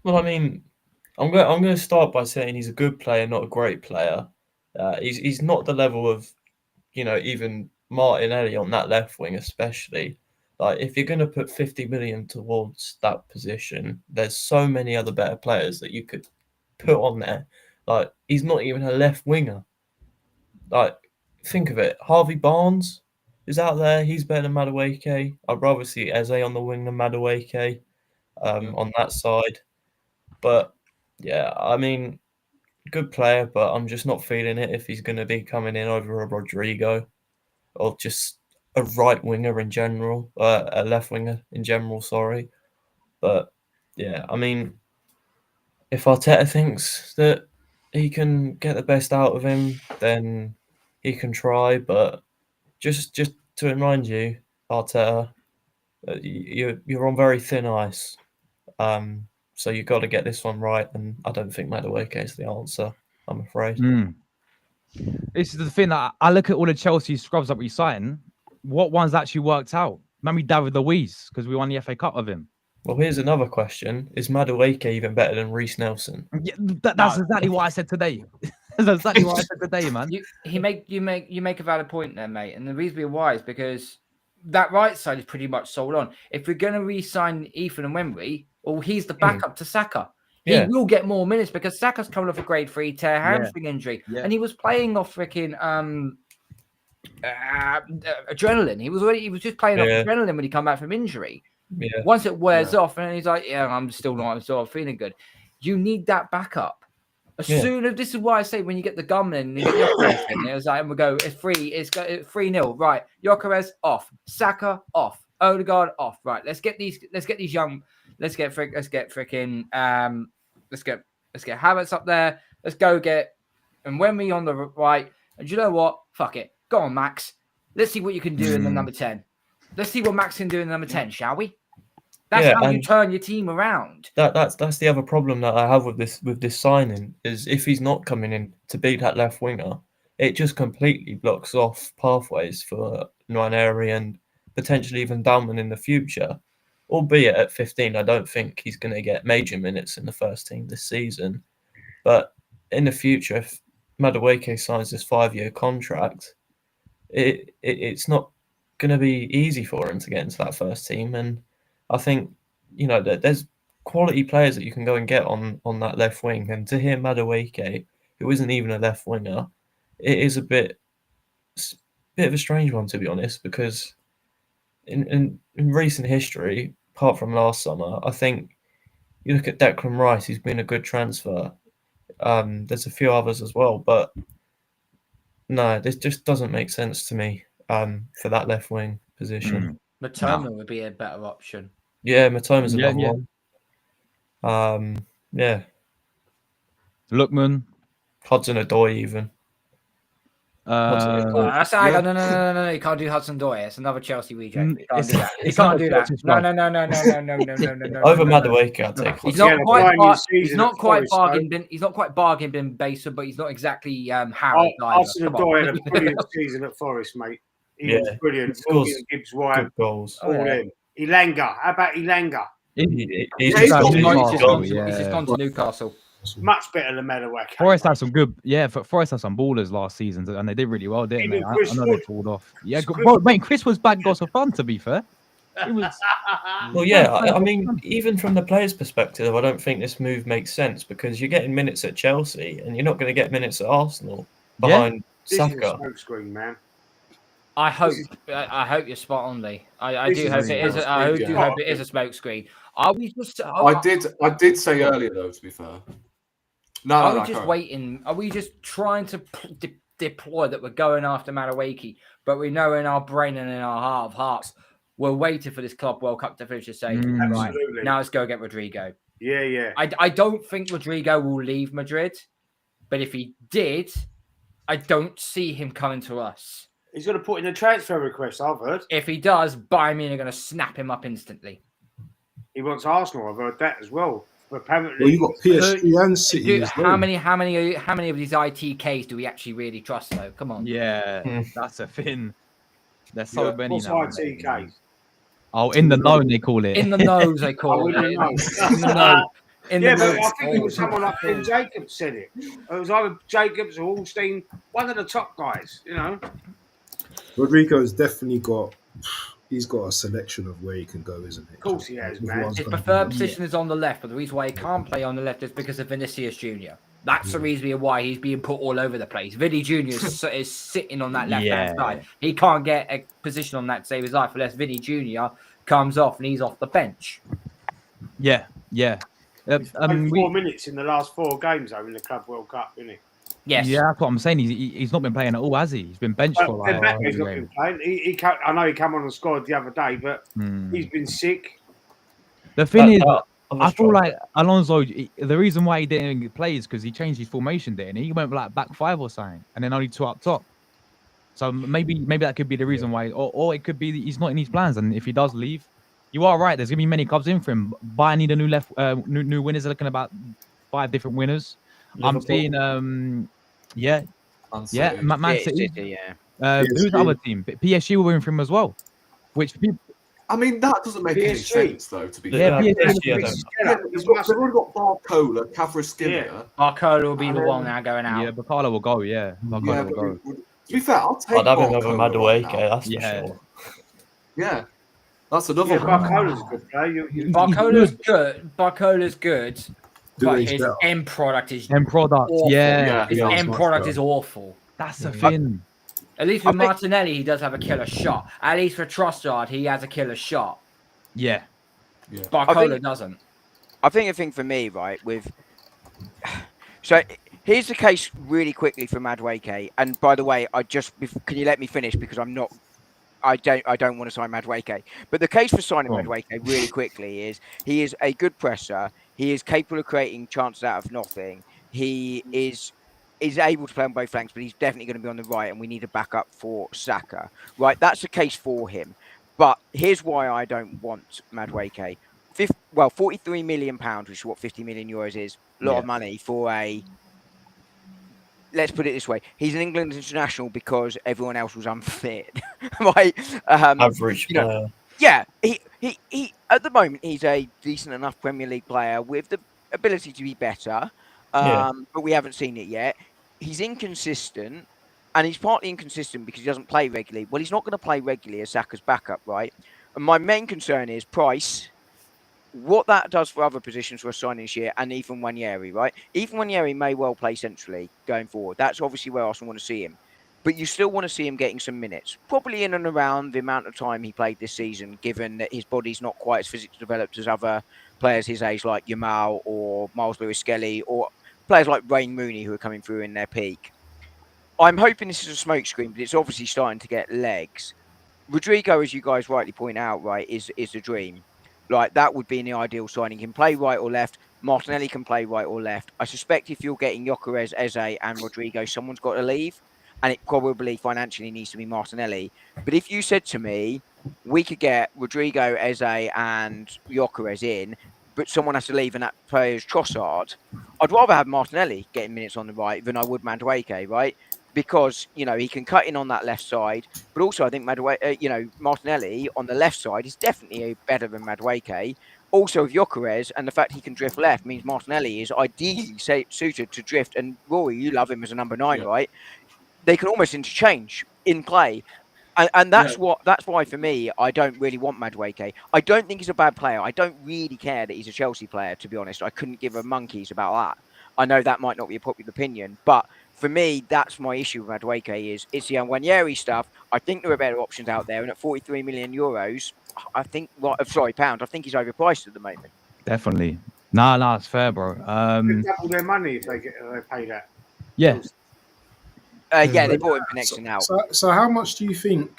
Well, I mean, I'm going to start by saying he's a good player, not a great player. He's not the level of, even Martinelli on that left wing, especially. Like, if you're going to put 50 million towards that position, there's so many other better players that you could put on there. Like, he's not even a left winger. Like, think of it. Harvey Barnes is out there. He's better than Madueke. I'd rather see Eze on the wing than Madueke on that side. But, yeah, I mean, good player, but I'm just not feeling it if he's going to be coming in over a Rodrigo or just a right winger in general, a left winger in general, sorry. But, yeah, I mean, if Arteta thinks that he can get the best out of him, then he can try. But just to remind you, Arteta, you're on very thin ice. So you've got to get this one right, and I don't think Madueke is the answer, I'm afraid. This is the thing that I look at all the Chelsea scrubs that we signed. What ones actually worked out? Maybe David Luiz, because we won the FA Cup with him. Well, here's another question: is Madueke even better than Reece Nelson? Yeah, that's exactly what I said today. That's exactly what I said today, man. You make a valid point there, mate. And the reason why is because that right side is pretty much sold on. If we're going to re-sign Ethan Nwaneri, well, he's the backup to Saka. He will get more minutes because Saka's coming off a grade 3 tear hamstring injury, and he was playing off freaking adrenaline. He was just playing off adrenaline when he come back from injury. Yeah. Once it wears off, and he's like, I'm still not sort of feeling good. You need that backup. As soon as this is why I say when you get the gunman and you get Gyökeres in, it was like, and we go, it's 3-0. Right, Gyökeres off, Saka off, Odegaard off. Right, let's get Havertz up there. Let's go get and when we on the right. And you know what? Fuck it. Go on, Max. Let's see what you can do in the number 10. Let's see what Max can do in the number 10, shall we? That's how you turn your team around. That's the other problem that I have with this signing is if he's not coming in to be that left winger, it just completely blocks off pathways for Nwaneri and potentially even Dalman in the future. Albeit at 15, I don't think he's going to get major minutes in the first team this season. But in the future, if Madueke signs this 5-year contract, it's not going to be easy for him to get into that first team. And I think, that there's quality players that you can go and get on that left wing. And to hear Madueke, who isn't even a left winger, it is a bit of a strange one, to be honest, because in recent history, apart from last summer, I think you look at Declan Rice, he's been a good transfer. There's a few others as well, but no, this just doesn't make sense to me for that left wing position. Matoma would be a better option. Yeah, Matoma's Yeah, another one. Yeah, Lookman. Hudson-Odoi even. Uh, That's no, you can't do Hudson-Odoi. It's another Chelsea reject. You can't it's- do that. You it's can't not do that. Chelsea's No. Over Madueke, I'd take He's Hudson. not quite Forest, though. He's not quite bargain bin baser, but he's not exactly Harry. Hudson-Odoi had a brilliant season at Forest, mate. He was brilliant. Scores Morgan Gibbs White, good goals. all them. Elanga. How about Elanga? He's just gone. He's gone to Newcastle. Much better than Madueke. Forest had some good, Forest had some ballers last season, and they did really well, didn't they? Even I Chris know they Wood. pulled off. Yeah, bro, mate, Chris was back, got some fun. To be fair, it was. Well, yeah, I mean, even from the player's perspective, I don't think this move makes sense because you're getting minutes at Chelsea and you're not going to get minutes at Arsenal behind This is a Saka. smokescreen, man. I hope you're spot on, Lee. I do hope it is. I do hope it is a smoke screen. Are we just? I did say earlier though. To be fair, Are we just waiting? Are we just trying to deploy that we're going after Madueke, but we know in our brain and in our heart of hearts we're waiting for this Club World Cup to finish to say, right, Absolutely. now let's go get Rodrigo. Yeah. I don't think Rodrigo will leave Madrid, but if he did, I don't see him coming to us. He's going to put in a transfer request, I've heard. If he does, Bayern Munich are going to snap him up instantly. He wants Arsenal, I've heard that as well. But apparently, Well, you got PSG and City. Dude, as well. how many of these ITKs do we actually really trust though? Come on. Yeah, that's a thing. There's so many what's now. ITK? Oh, in the know they call it. In the nose, they call it. In the nose. But I think it was someone like Ben Jacobs said it. It was either Jacobs or Allstein, one of the top guys, you know. Rodrigo's definitely got. He's got a selection of where he can go, isn't it? Of course he has, man. Everyone's His gonna preferred be- position is on the left, but the reason why he can't play on the left is because of Vinicius Jr. That's the reason why he's being put all over the place. Vinny Jr. is sitting on that left-hand side. He can't get a position on that to save his life unless Vinny Jr. comes off and he's off the bench. Yeah. He's played 4 minutes in the last 4 games though in the Club World Cup, isn't he? Yes. Yeah, that's what I'm saying. He's not been playing at all, has he? He's been benched for like. Mbappe's not been playing. I know he came on the squad the other day, but he's been sick. The thing is, I feel like Alonso. The reason why he didn't play is because he changed his formation, didn't he? He went like back 5 or something, and then only 2 up top. So maybe that could be the reason why, or it could be that he's not in his plans. And if he does leave, you are right. There's gonna be many clubs in for him. Bayern need a new new winners. They're looking about 5 different winners. Liverpool. I'm seeing Man City. Yeah. Who's the other team? PSG were in for him as well. Which people, I mean, that doesn't make any sense though. To be Yeah, fair, PSG, they've already got Barcola, Kvaratskhelia. Barcola will be the one now going out. yeah, Bakala will go. Yeah, Bakala will go. To be fair, I'll take I'd have another Barcola Madueke, right now. that's for sure. Yeah, that's another Yeah, one. Barcola's a good player. Barcola's good, but Doing his better. end product is End product. awful. Yeah, His Yeah, end much product better. is awful. that's the thing. At least with Martinelli, he does have a killer shot. At least for Trossard, he has a killer shot. Yeah. Barcola doesn't. I think a thing for me, right, with so here's the case really quickly for Madueke. And by the way, can you let me finish because I don't want to sign Madueke. But the case for signing Madueke really quickly is he is a good presser. He is capable of creating chances out of nothing. He is able to play on both flanks, but he's definitely going to be on the right, and we need a backup for Saka. Right, that's the case for him. But here's why I don't want Madueke. 43 million pounds, which is what 50 million euros is, a lot of money for a. Let's put it this way: he's an England international because everyone else was unfit, right? Average player. Yeah, he at the moment he's a decent enough Premier League player with the ability to be better, but we haven't seen it yet. He's inconsistent, and he's partly inconsistent because he doesn't play regularly. Well, he's not going to play regularly as Saka's backup, right? And my main concern is price. What that does for other positions for a signing this year, and Ethan Nwaneri, right? Ethan Nwaneri may well play centrally going forward. That's obviously where Arsenal want to see him. But you still want to see him getting some minutes, probably in and around the amount of time he played this season, given that his body's not quite as physically developed as other players his age, like Yamal or Miles Lewis-Skelly, or players like Wayne Rooney, who are coming through in their peak. I'm hoping this is a smokescreen, but it's obviously starting to get legs. Rodrigo, as you guys rightly point out, right, is a dream. Like that would be an ideal signing. He can play right or left. Martinelli can play right or left. I suspect if you're getting Gyökeres, Eze, and Rodrigo, someone's got to leave, and it probably financially needs to be Martinelli. But if you said to me, we could get Rodrigo, Eze, and Gyökeres in, but someone has to leave, and that player's Trossard, I'd rather have Martinelli getting minutes on the right than I would Madueke, right? Because he can cut in on that left side. But also, I think Martinelli on the left side is definitely better than Madueke. Also, with Gyökeres and the fact he can drift left means Martinelli is ideally suited to drift. And Rory, you love him as a number 9, right? They can almost interchange in play. And that's why for me, I don't really want Madueke. I don't think he's a bad player. I don't really care that he's a Chelsea player, to be honest. I couldn't give a monkeys about that. I know that might not be a popular opinion, but for me, that's my issue with Madueke is it's the Nwaneri stuff. I think there are better options out there, and at 43 million euros, I think pounds, I think he's overpriced at the moment. Definitely. Nah, it's fair, bro. Double their money if they pay that. Yeah. They bought him for next to now. So how much do you think?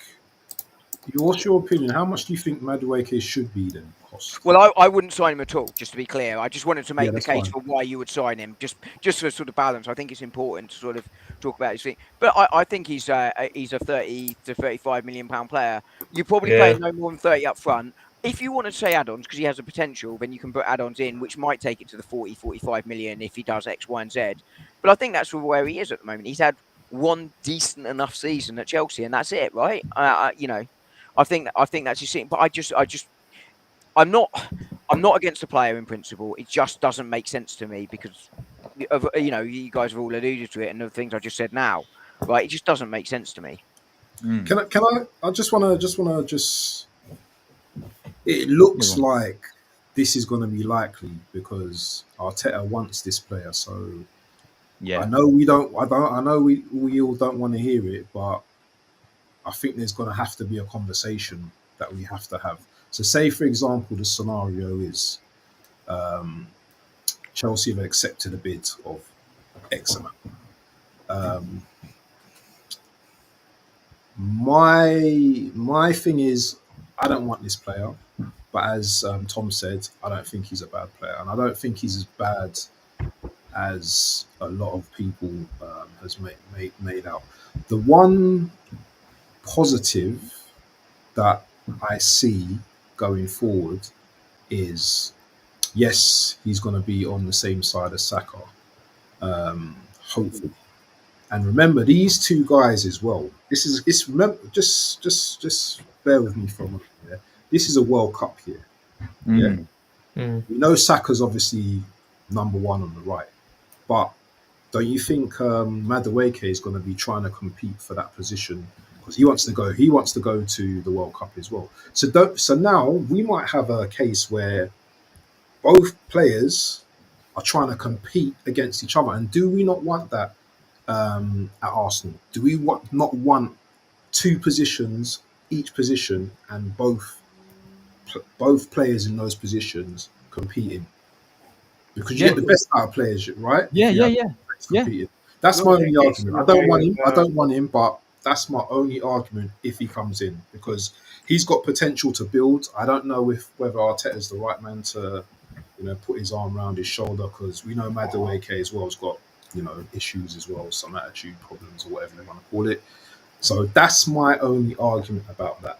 What's your opinion? How much do you think Madueke should be then? Cost? Well, I wouldn't sign him at all, just to be clear. I just wanted to make the case fine. for why you would sign him, just for sort of balance. I think it's important to sort of talk about his thing. But I think he's a 30 to 35 million pound player. You probably pay no more than 30 up front. If you want to say add-ons, because he has a potential, then you can put add-ons in, which might take it to the 40, 45 million if he does X, Y, and Z. But I think that's where he is at the moment. He's had one decent enough season at Chelsea, and that's it, right? I think that's his thing. But I'm not against the player in principle. It just doesn't make sense to me because of you guys have all alluded to it and the things I just said now, right? It just doesn't make sense to me. Can I? I just want to. It looks like this is going to be likely because Arteta wants this player. So I know we don't. I know we all don't want to hear it, but I think there's going to have to be a conversation that we have to have. So say, for example, the scenario is Chelsea have accepted a bid of X amount. My thing is, I don't want this player, but as Thom said, I don't think he's a bad player, and I don't think he's as bad as a lot of people has made out. The one positive that I see going forward is, yes, he's going to be on the same side as Saka, hopefully. And remember, these two guys as well. Just bear with me for a moment. Yeah? This is a World Cup year. Yeah, we know Saka's obviously number 1 on the right, but don't you think Madueke is going to be trying to compete for that position? Because he wants to go. He wants to go to the World Cup as well. So now we might have a case where both players are trying to compete against each other. And do we not want that at Arsenal? Do we not want 2 positions, each position, and both players in those positions competing? Because you get the best out of players, right? Yeah. That's my only argument. I don't want him, but that's my only argument if he comes in, because he's got potential to build. I don't know whether Arteta's the right man to, put his arm around his shoulder, because we know Madueke as well has got, issues as well, some attitude problems or whatever you want to call it. So that's my only argument about that.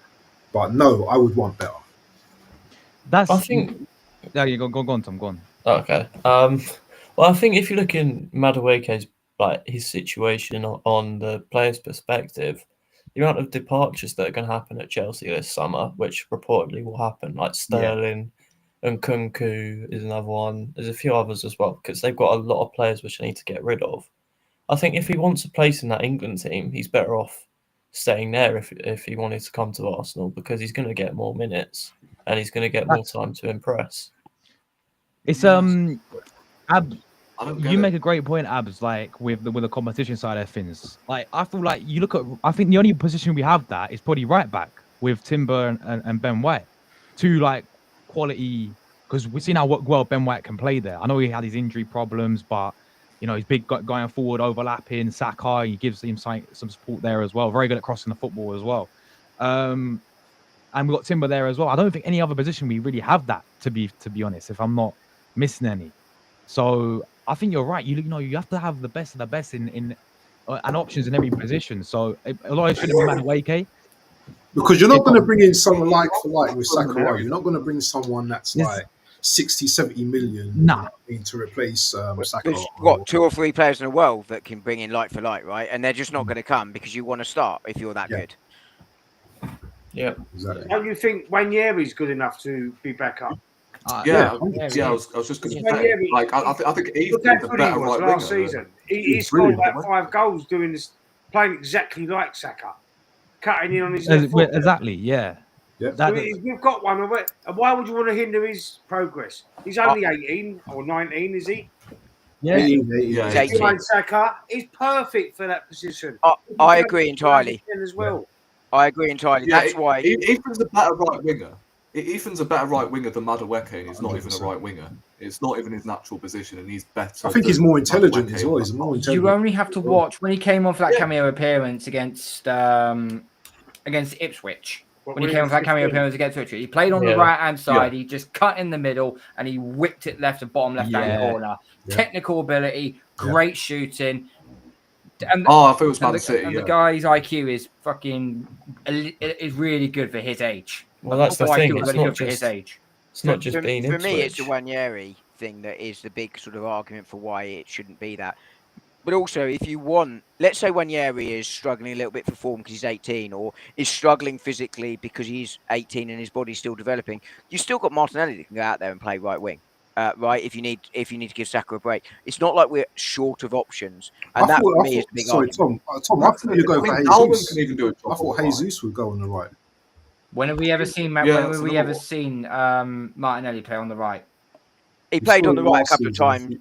But no, I would want better. I think. Yeah, you go on, Thom. Go on. Okay. Well, I think if you look in Madueke's his situation on the player's perspective, the amount of departures that are going to happen at Chelsea this summer, which reportedly will happen, like Sterling and Kunku is another one. There's a few others as well, because they've got a lot of players which they need to get rid of. I think if he wants a place in that England team, he's better off staying there if he wanted to come to Arsenal, because he's going to get more minutes and he's going to get more time to impress. It's you make a great point, Abs, like with the competition side of things. Like I feel like I think the only position we have that is probably right back with Timber and Ben White. 2 quality, because we've seen how well Ben White can play there. I know he had his injury problems, but he's big going forward, overlapping. Saka, he gives him some support there as well. Very good at crossing the football as well. And we've got Timber there as well. I don't think any other position we really have that, to be honest, if I'm not missing any. So I think you're right. You know, you have to have the best of the best in and options in every position. So a lot of it shouldn't be Madueke. Because you're not going to bring in someone like for like with Saka, are you? You're not going to bring someone that's Yes. like 60, 70 million, Nah. you know what I mean, to replace Saka. There's what 2 or 3 players in the world that can bring in like for like, right? And they're just not going to come because you want to start if you're that good. Yeah, exactly. Don't you think Nwaneri's good enough to be back up? I was just going to say, like, I think Look Ethan's how a good he better was right last winger. season. He scored about 5 goals doing this, playing exactly like Saka, cutting in on his left foot. Exactly, yeah. So we've got one. And why would you want to hinder his progress? He's only 18 or 19, is he? Yeah. He's 18. Saka is perfect for that position. I agree entirely. As well. I agree entirely. Yeah, That's why Ethan's a better right winger. Ethan's a better right winger than Madueke, and he's not even a right winger. It's not even his natural position, and he's better. I think he's more intelligent as well. He's more intelligent. You only have to watch when he came on for that cameo appearance against Ipswich. When he came on for that cameo appearance against Ipswich, he played on the right hand side. He just cut in the middle and he whipped it left and bottom left hand corner. Technical ability, great shooting. And I thought it was Man City. And the guy's IQ is is really good for his age. Well, that's the thing. It's really not good just for his age. It's not just being for me. It's the Ipswich. Nwaneri thing that is the big sort of argument for why it shouldn't be that. But also, if you want, let's say Nwaneri is struggling a little bit for form because he's 18, or is struggling physically because he's 18 and his body's still developing, you still got Martinelli that can go out there and play right wing. Right, if you need to give Saka a break, it's not like we're short of options, and that for me is the big argument. Tom, I thought you go for Jesus. Can even do I thought Jesus would go on the right. When have we ever seen Martinelli play on the right? He played on the right a couple of times.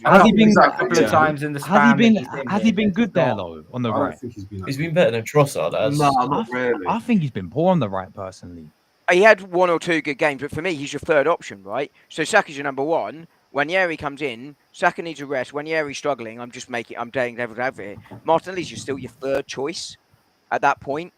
Has he been a couple of times in the span? Has he been good there though on the right? He's been better than Trossard has. No, not really. I think he's been poor on the right personally. He had 1 or 2 good games, but for me, he's your third option, right? So Saka's your number 1. Nwaneri comes in, Saka needs a rest. Nwaneri's struggling. I'm playing devil's advocate. Martinelli's still your third choice at that point.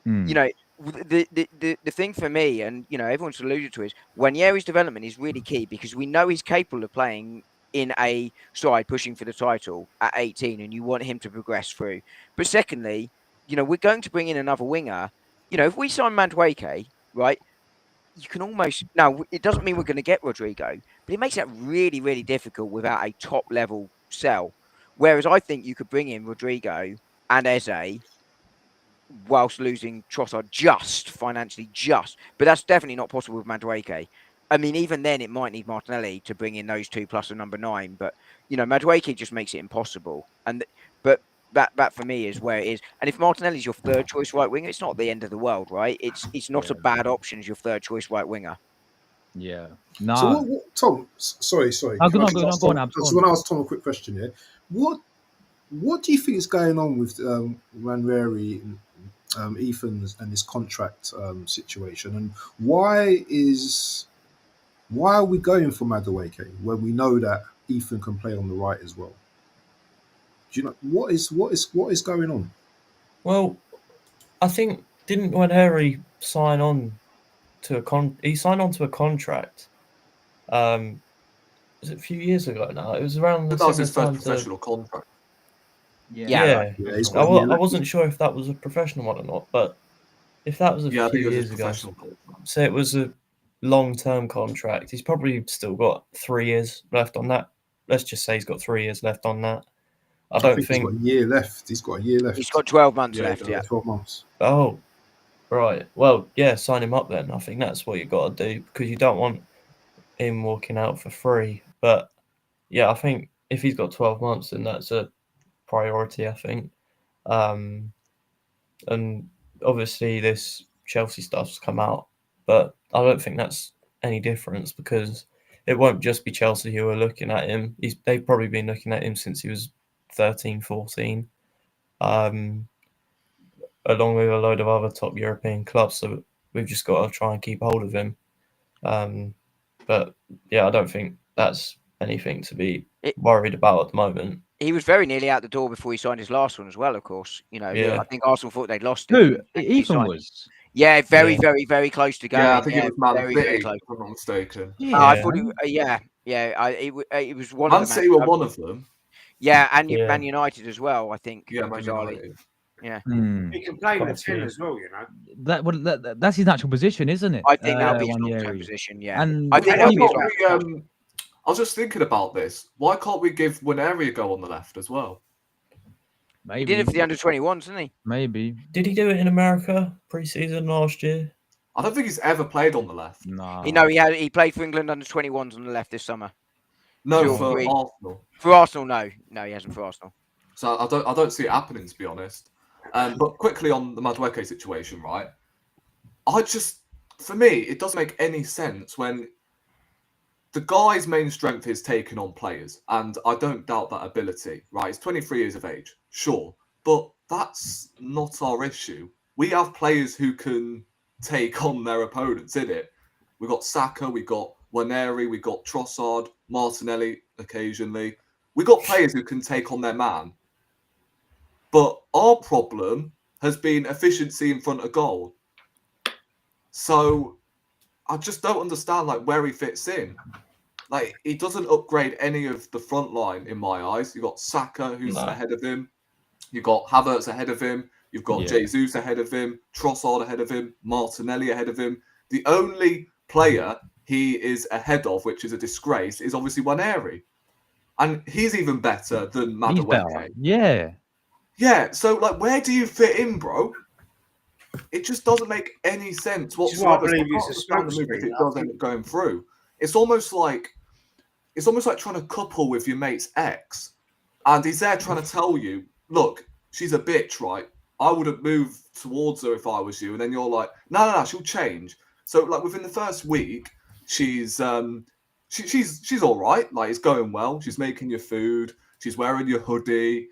You know, the thing for me, and you know, everyone's alluded to, is Nwaneri's development is really key because we know he's capable of playing in a side pushing for the title at 18, and you want him to progress through. But secondly, you know, we're going to bring in another winger. You know, if we sign Madueke, right, you can almost... Now, it doesn't mean we're going to get Rodrigo, but it makes that really, really difficult without a top-level sell. Whereas I think you could bring in Rodrigo and Eze whilst losing Trossard financially. But that's definitely not possible with Madueke. I mean, even then, it might need Martinelli to bring in those 2 plus a number 9. But, you know, Madueke just makes it impossible. But that for me is where it is. And if Martinelli's your third choice right winger, it's not the end of the world, right? It's not a bad option as your third choice right winger. Yeah. No. So what Tom? Sorry. Go on. So when I ask Tom a quick question here, what do you think is going on with Nwaneri and Ethan's and his contract situation, and why are we going for Madueke when we know that Ethan can play on the right as well? Do you know what is going on? Well, I think didn't Nwaneri sign on to he signed on to a contract? Was it a few years ago now? It was around the that was his time first professional contract. Yeah. I wasn't sure if that was a professional one or not, but if that was a few years ago, so it was a long-term contract. He's probably still got 3 years left on that. Let's just say he's got 3 years left on that. I don't think he's got a year left. He's got a year left. He's got 12 months left. 12 months. Oh, right. Well, yeah, sign him up then. I think that's what you got to do because you don't want him walking out for free. But yeah, I think if he's got 12 months, then that's a priority, I think. And obviously this Chelsea stuff's come out, but I don't think that's any difference because it won't just be Chelsea who are looking at him. They've probably been looking at him since he was 13, 14, along with a load of other top European clubs. So we've just got to try and keep hold of him. But yeah, I don't think that's anything to be worried about at the moment. He was very nearly out the door before he signed his last one as well, of course. You know, Yeah. I think Arsenal thought they'd lost him. Who? and he Ethan signed. was. Yeah, very, Yeah. very, very close to going. Yeah, I think it was Man very, City, very close. if I'm not mistaken. I thought it was one Man of the City were one of them. Yeah, and Yeah. Man United as well, I think. Yeah, Man bizarrely. United. Yeah. He can play in the Quite a 10 few. as well, you know. That's his natural position, isn't it? I think that'll be his Nwaneri. long-term position, yeah. And I think Why that'll be his can't we, I was just thinking about this. Why can't we give Nwaneri a go on the left as well? He did it for the under-21s, didn't he? Maybe. Did he do it in America pre-season last year? I don't think he's ever played on the left. Nah. He played for England under-21s on the left this summer. No, Two or for three. Arsenal. For Arsenal, no, he hasn't for Arsenal. So I don't see it happening, to be honest. But quickly on the Madueke situation, right? For me, it doesn't make any sense when the guy's main strength is taking on players, and I don't doubt that ability, right? He's 23 years of age, sure, but that's not our issue. We have players who can take on their opponents, innit? We got Saka, we got Nwaneri, we got Trossard, Martinelli occasionally. We got players who can take on their man. But our problem has been efficiency in front of goal. So I just don't understand where he fits in. He doesn't upgrade any of the front line in my eyes. You've got Saka who's ahead of him. You've got Havertz ahead of him. You've got Jesus ahead of him. Trossard ahead of him. Martinelli ahead of him. The only player he is ahead of, which is a disgrace, is obviously Nwaneri. And he's even better than Madueke. Yeah. Yeah, so where do you fit in, bro? It just doesn't make any sense whatsoever. I believe it's a smoke if screen. it does end up going through. It's almost like trying to couple with your mate's ex, and he's there trying to tell you, look, she's a bitch, right? I wouldn't move towards her if I was you, and then you're like, no, she'll change. So within the first week, she's all right. It's going well. She's making your food. She's wearing your hoodie.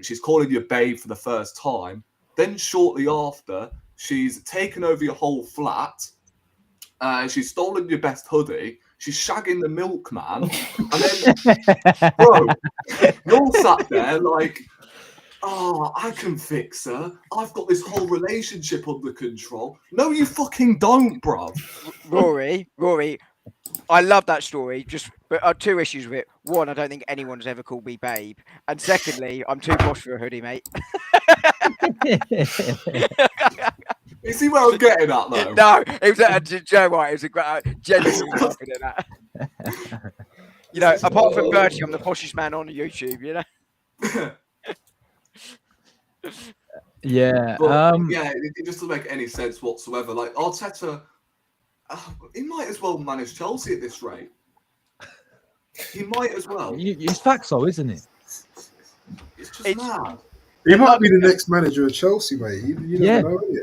She's calling you babe for the first time. Then shortly after, she's taken over your whole flat. She's stolen your best hoodie. She's shagging the milkman. And then, bro, you're sat there I can fix her. I've got this whole relationship under control. No, you fucking don't, bro. Rory, I love that story. But two issues with it. One, I don't think anyone's ever called me babe, and secondly, I'm too posh for a hoodie, mate. You see where I'm getting at, though? No, it was Joe White. It was a great, genuinely laughing at that. You know, apart from Bertie, I'm the poshest man on YouTube. You know. Yeah. It just doesn't make any sense whatsoever. Arteta, he might as well manage Chelsea at this rate. He might as well. It's facts, though, isn't it? It's just mad. He might be the next manager of Chelsea, mate. You never know, innit?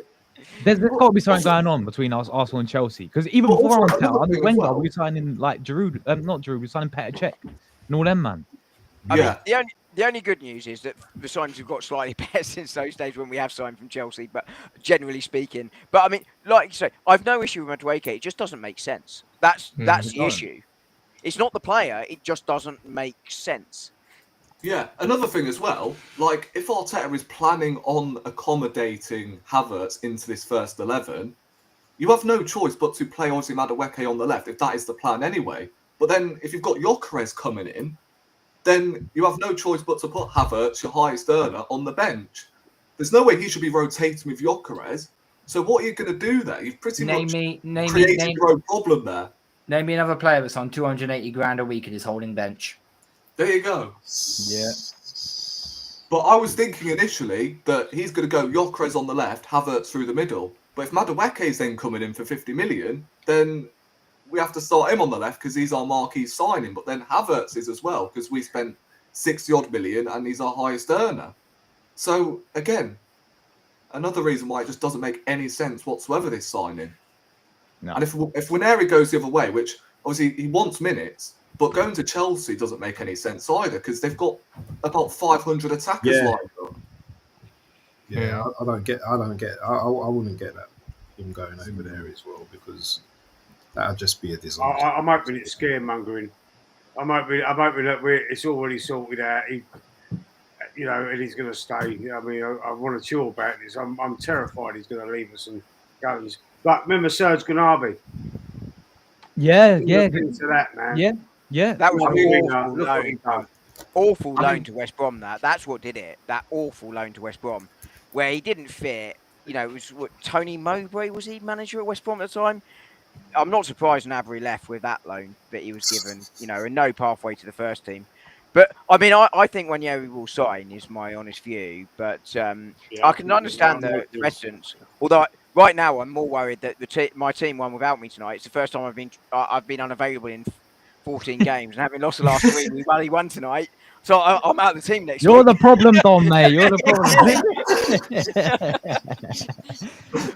There's got to be something going on between Arsenal and Chelsea, because even before under Wenger, we were signing Giroud, not Giroud, we were signing Petr Cech and all them, man. I mean, the only good news is that the signings have got slightly better since those days when we have signed from Chelsea, but generally speaking. But I mean, like you say, I've no issue with Madueke. It just doesn't make sense. That's the issue. It's not the player. It just doesn't make sense. Yeah, another thing as well, if Arteta is planning on accommodating Havertz into this first 11, you have no choice but to play obviously Madueke on the left, if that is the plan anyway. But then if you've got Gyökeres coming in, then you have no choice but to put Havertz, your highest earner, on the bench. There's no way he should be rotating with Gyökeres. So what are you going to do there? You've pretty much created your own problem there. Name me another player that's on 280 grand a week and is holding bench. There you go. Yeah. But I was thinking initially that he's going to go Gyökeres on the left, Havertz through the middle. But if Madueke is then coming in for 50 million, then we have to start him on the left because he's our marquee signing. But then Havertz is as well because we spent 60-odd million and he's our highest earner. So, again, another reason why it just doesn't make any sense whatsoever, this signing. No. And if Nwaneri goes the other way, which obviously he wants minutes, but going to Chelsea doesn't make any sense either because they've got about 500 attackers lined up. Yeah, I wouldn't get that him going over there as well because that'd just be a disaster. I'm hoping it's scaremongering. I'm hoping that it's already sorted out. And he's going to stay. I mean, I want to chill about this. I'm terrified he's going to leave us and go. Like, remember Serge Gnabry? Yeah, Look into that, man. Yeah. That was I an mean, awful look what loan. he's done. Awful I loan mean- to West Brom. That's what did it. That awful loan to West Brom, where he didn't fit. It was Tony Mowbray, was he manager at West Brom at the time? I'm not surprised Nabry left with that loan that he was given, and no pathway to the first team. But I mean, I think Nwaneri will sign, is my honest view. But I can understand the reticence. Although right now I'm more worried that my team won without me tonight. It's the first time I've been unavailable in 14 games, and having lost the last 3, we only won tonight. So I'm out of the team next You're week. the problem, Thom, mate. You're the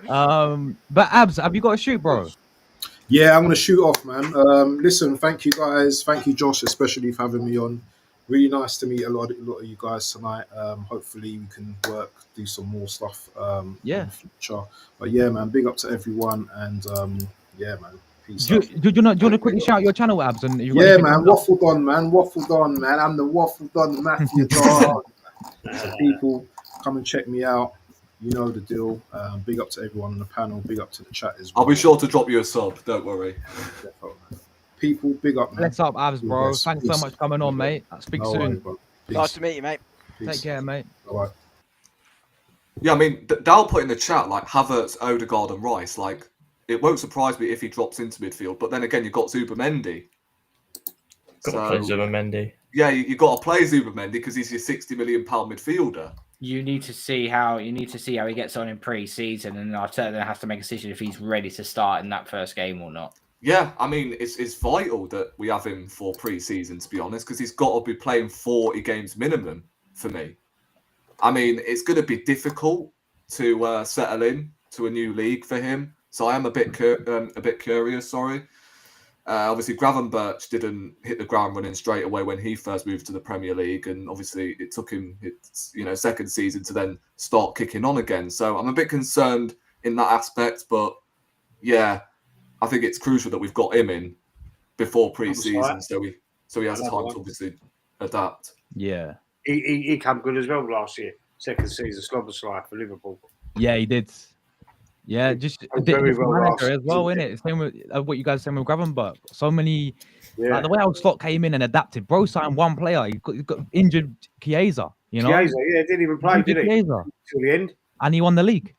problem. But Abs, have you got a shoot, bro? Yeah, I'm going to shoot off, man. Listen, thank you guys. Thank you, Josh, especially for having me on. Really nice to meet a lot of you guys tonight. Hopefully we can do some more stuff in the future. But yeah, man, big up to everyone. And yeah, man, peace Do you want to quickly shout your channel, Abs? And yeah, man, waffled on, man. I'm the waffled on Mafia Don. So people, come and check me out. You know the deal. Big up to everyone on the panel. Big up to the chat as well. I'll be sure to drop you a sub. Don't worry. People, big up, man. Let's up, Abs, bro. Thanks so much for coming on, mate. I'll speak soon. Nice to meet you, mate. Take care, mate. All right. Yeah, I mean, Dal put in the chat, like, Havertz, Odegaard and Rice. Like, it won't surprise me if he drops into midfield. But then again, you've got Zubimendi. Got to play Zubimendi. Yeah, you got to play Zubimendi because he's your £60 million midfielder. You need to see how he gets on in pre-season, and Arteta then has to make a decision if he's ready to start in that first game or not. Yeah, I mean, it's vital that we have him for pre-season, to be honest, because he's got to be playing 40 games minimum for me. I mean, it's going to be difficult to settle in to a new league for him. So I am a bit curious. Sorry. Obviously, Gravenberch didn't hit the ground running straight away when he first moved to the Premier League, and obviously it took him second season to then start kicking on again. So I'm a bit concerned in that aspect, but yeah, I think it's crucial that we've got him in before pre-season, so he has time to obviously adapt. Yeah, he came good as well last year. Second season, Slobosly for Liverpool. Yeah, he did. Yeah, just very well manager as well, innit? Same with what you guys saying with Gravenberch. So many, like the way our slot came in and adapted. Bro signed one player. He got injured Chiesa, Chiesa, yeah, didn't even play, did he? Chiesa. Till the end. And he won the league.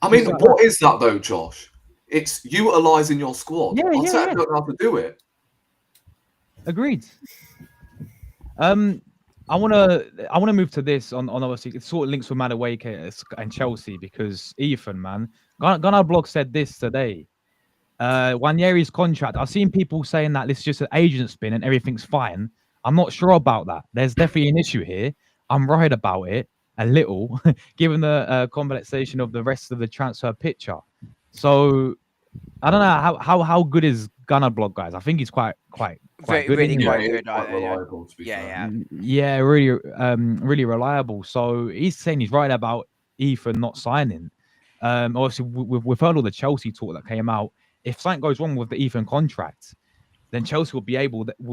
I mean, what is that though, Josh? It's utilising your squad. Yeah. Don't know how to do it. Agreed. I wanna move to this on obviously it sort of links with Madueke and Chelsea, because Ethan, man, Gunnar Blog said this today. Nwaneri's contract. I've seen people saying that this is just an agent spin and everything's fine. I'm not sure about that. There's definitely an issue here. I'm worried about it a little, given the conversation of the rest of the transfer picture. So I don't know how good is Gunnar Blog, guys. I think he's quite good. Really quite good. Quite reliable, to be Yeah. Really reliable. So he's saying he's right about Ethan not signing. Obviously, we've heard all the Chelsea talk that came out. If something goes wrong with the Ethan contract, then Chelsea will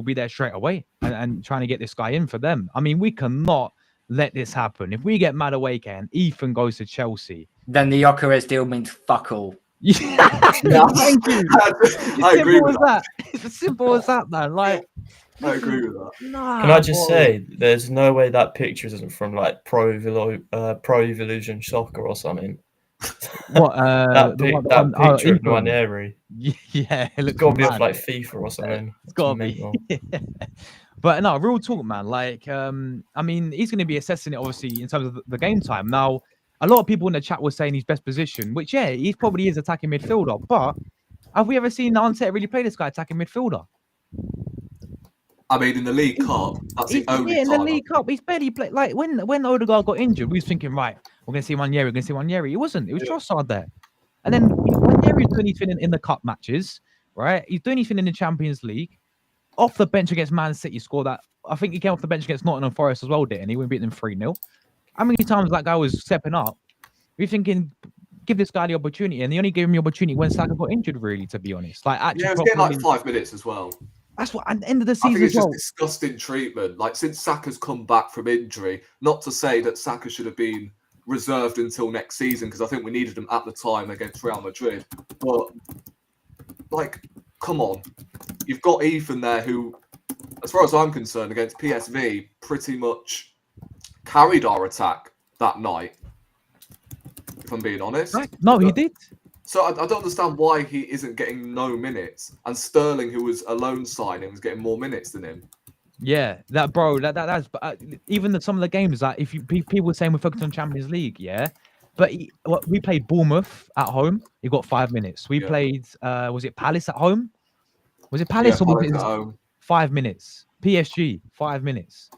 be there straight away and trying to get this guy in for them. I mean, we cannot let this happen. If we get Madueke and Ethan goes to Chelsea, then the Gyökeres deal means fuck all. Yeah, thank you. I agree with that. It's as simple as that, man. Like, I agree with that. Nah, Can I just say, there's no way that picture isn't from like Pro Evolution Soccer or something. What that picture of Nwaneri? Yeah, it's got to be off like FIFA or something. It's got to be. But no, real talk, man. Like, I mean, he's going to be assessing it obviously in terms of the game time. Now, a lot of people in the chat were saying his best position, which he probably is attacking midfielder. But have we ever seen Arteta really play this guy attacking midfielder? I mean, in the League Cup, that's the only time. In the League Cup, he's barely played. Like when Odegaard got injured, we was thinking, right, we're gonna see Nwaneri. It wasn't. It was Trossard there. And then Nwaneri's doing his thing in the cup matches, right? He's doing his thing in the Champions League. Off the bench against Man City, scored that. I think he came off the bench against Nottingham Forest as well, didn't he? We beat them 3-0. How many times that guy was stepping up? We're thinking, give this guy the opportunity, and they only gave him the opportunity when Saka got injured. Really, to be honest, like actually, it's getting like 5 minutes as well. That's what at the end of the I think season it's as well. just disgusting treatment. Like, since Saka's come back from injury, not to say that Saka should have been reserved until next season, because I think we needed him at the time against Real Madrid. But, like, come on. You've got Ethan there who, as far as I'm concerned, against PSV, pretty much carried our attack that night, if I'm being honest. Right? No, he But- did. So I don't understand why he isn't getting no minutes, and Sterling, who was a loan signing, was getting more minutes than him. Yeah, that's even some of the games that if you people were saying we're focused on Champions League, yeah, but we played Bournemouth at home. He got 5 minutes. We Yeah. played was it Palace at home? Was it Yeah, Palace or was Palace it at home. 5 minutes? PSG 5 minutes.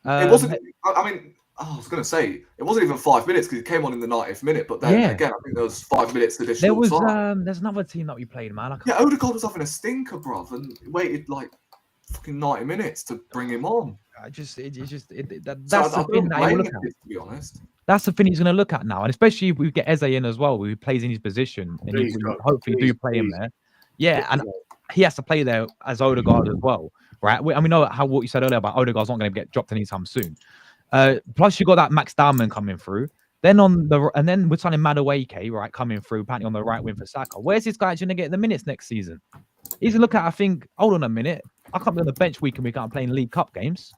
It wasn't. I mean, I was going to say it wasn't even 5 minutes because he came on in the 90th minute. But then Yeah. again, I think there was 5 minutes additional There was time. there's another team that we played, man. I can't, Yeah, Odegaard was having a stinker, bruv, and waited like fucking 90 minutes to bring him on. that's So the I thing don't that he'll blame look him, at. to be honest. That's the thing he's going to look at now, and especially if we get Eze in as well, who plays in his position, and Please, we God, hopefully do play him please. there. Yeah, and he has to play there as Odegaard as well, right? And we know what you said earlier about Odegaard's not going to get dropped anytime soon. Plus, you got that Max Diamond coming through. Then then we're signing Madueke, right, coming through, apparently on the right wing for Saka. Where's this guy going to get the minutes next season? He's a look at. I think. Hold on a minute. I can't be on the bench week and we can't play in League Cup games.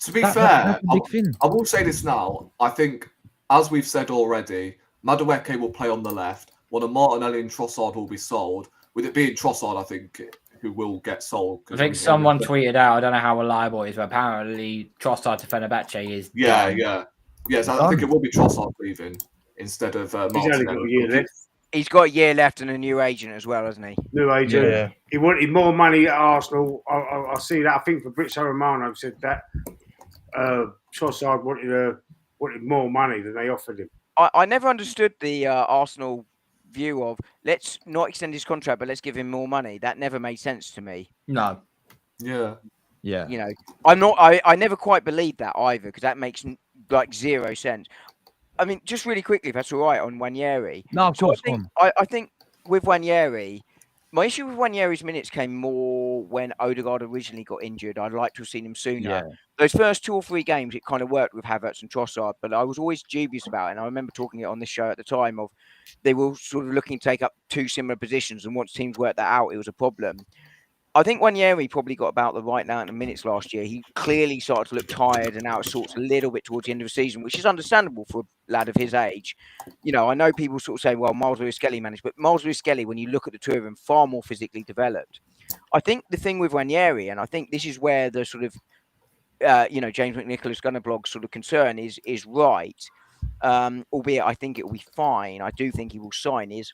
To be That's fair, a big thing. I will say this now. I think, as we've said already, Madueke will play on the left. One of Martinelli and Trossard will be sold. With it being Trossard, I think, who will get sold. I think someone tweeted out, I don't know how reliable it is, but apparently Trossard to Fenerbahce is done. Yes, I think it will be Trossard leaving instead of He's only got a year Martinelli. left. He's got a year left and a new agent as well, hasn't he? New agent. Yeah. He wanted more money at Arsenal. I see that. I think Fabrizio Romano said that Trossard wanted more money than they offered him. I never understood the Arsenal view of let's not extend his contract, but let's give him more money. That never made sense to me. No. Yeah. Yeah. You know, I never quite believed that either, because that makes like zero sense. I mean, just really quickly, if that's all right, on Nwaneri. No, of course. I think with Nwaneri, my issue with Nwaneri's minutes came more when Odegaard originally got injured. I'd like to have seen him sooner. Yeah. Those first 2 or 3 games, it kind of worked with Havertz and Trossard, but I was always dubious about it. And I remember talking it on this show at the time of they were sort of looking to take up 2 similar positions, and once teams worked that out, it was a problem. I think Nwaneri probably got about the right amount of minutes last year. He clearly started to look tired and out of sorts a little bit towards the end of the season, which is understandable for a lad of his age. You know, I know people sort of say, well, Miles Lewis-Skelly managed, but Miles Lewis-Skelly, when you look at the two of them, far more physically developed. I think the thing with Nwaneri, and I think this is where the sort of, James McNicholas Gunner blog sort of concern is right, albeit I think it will be fine. I do think he will sign, is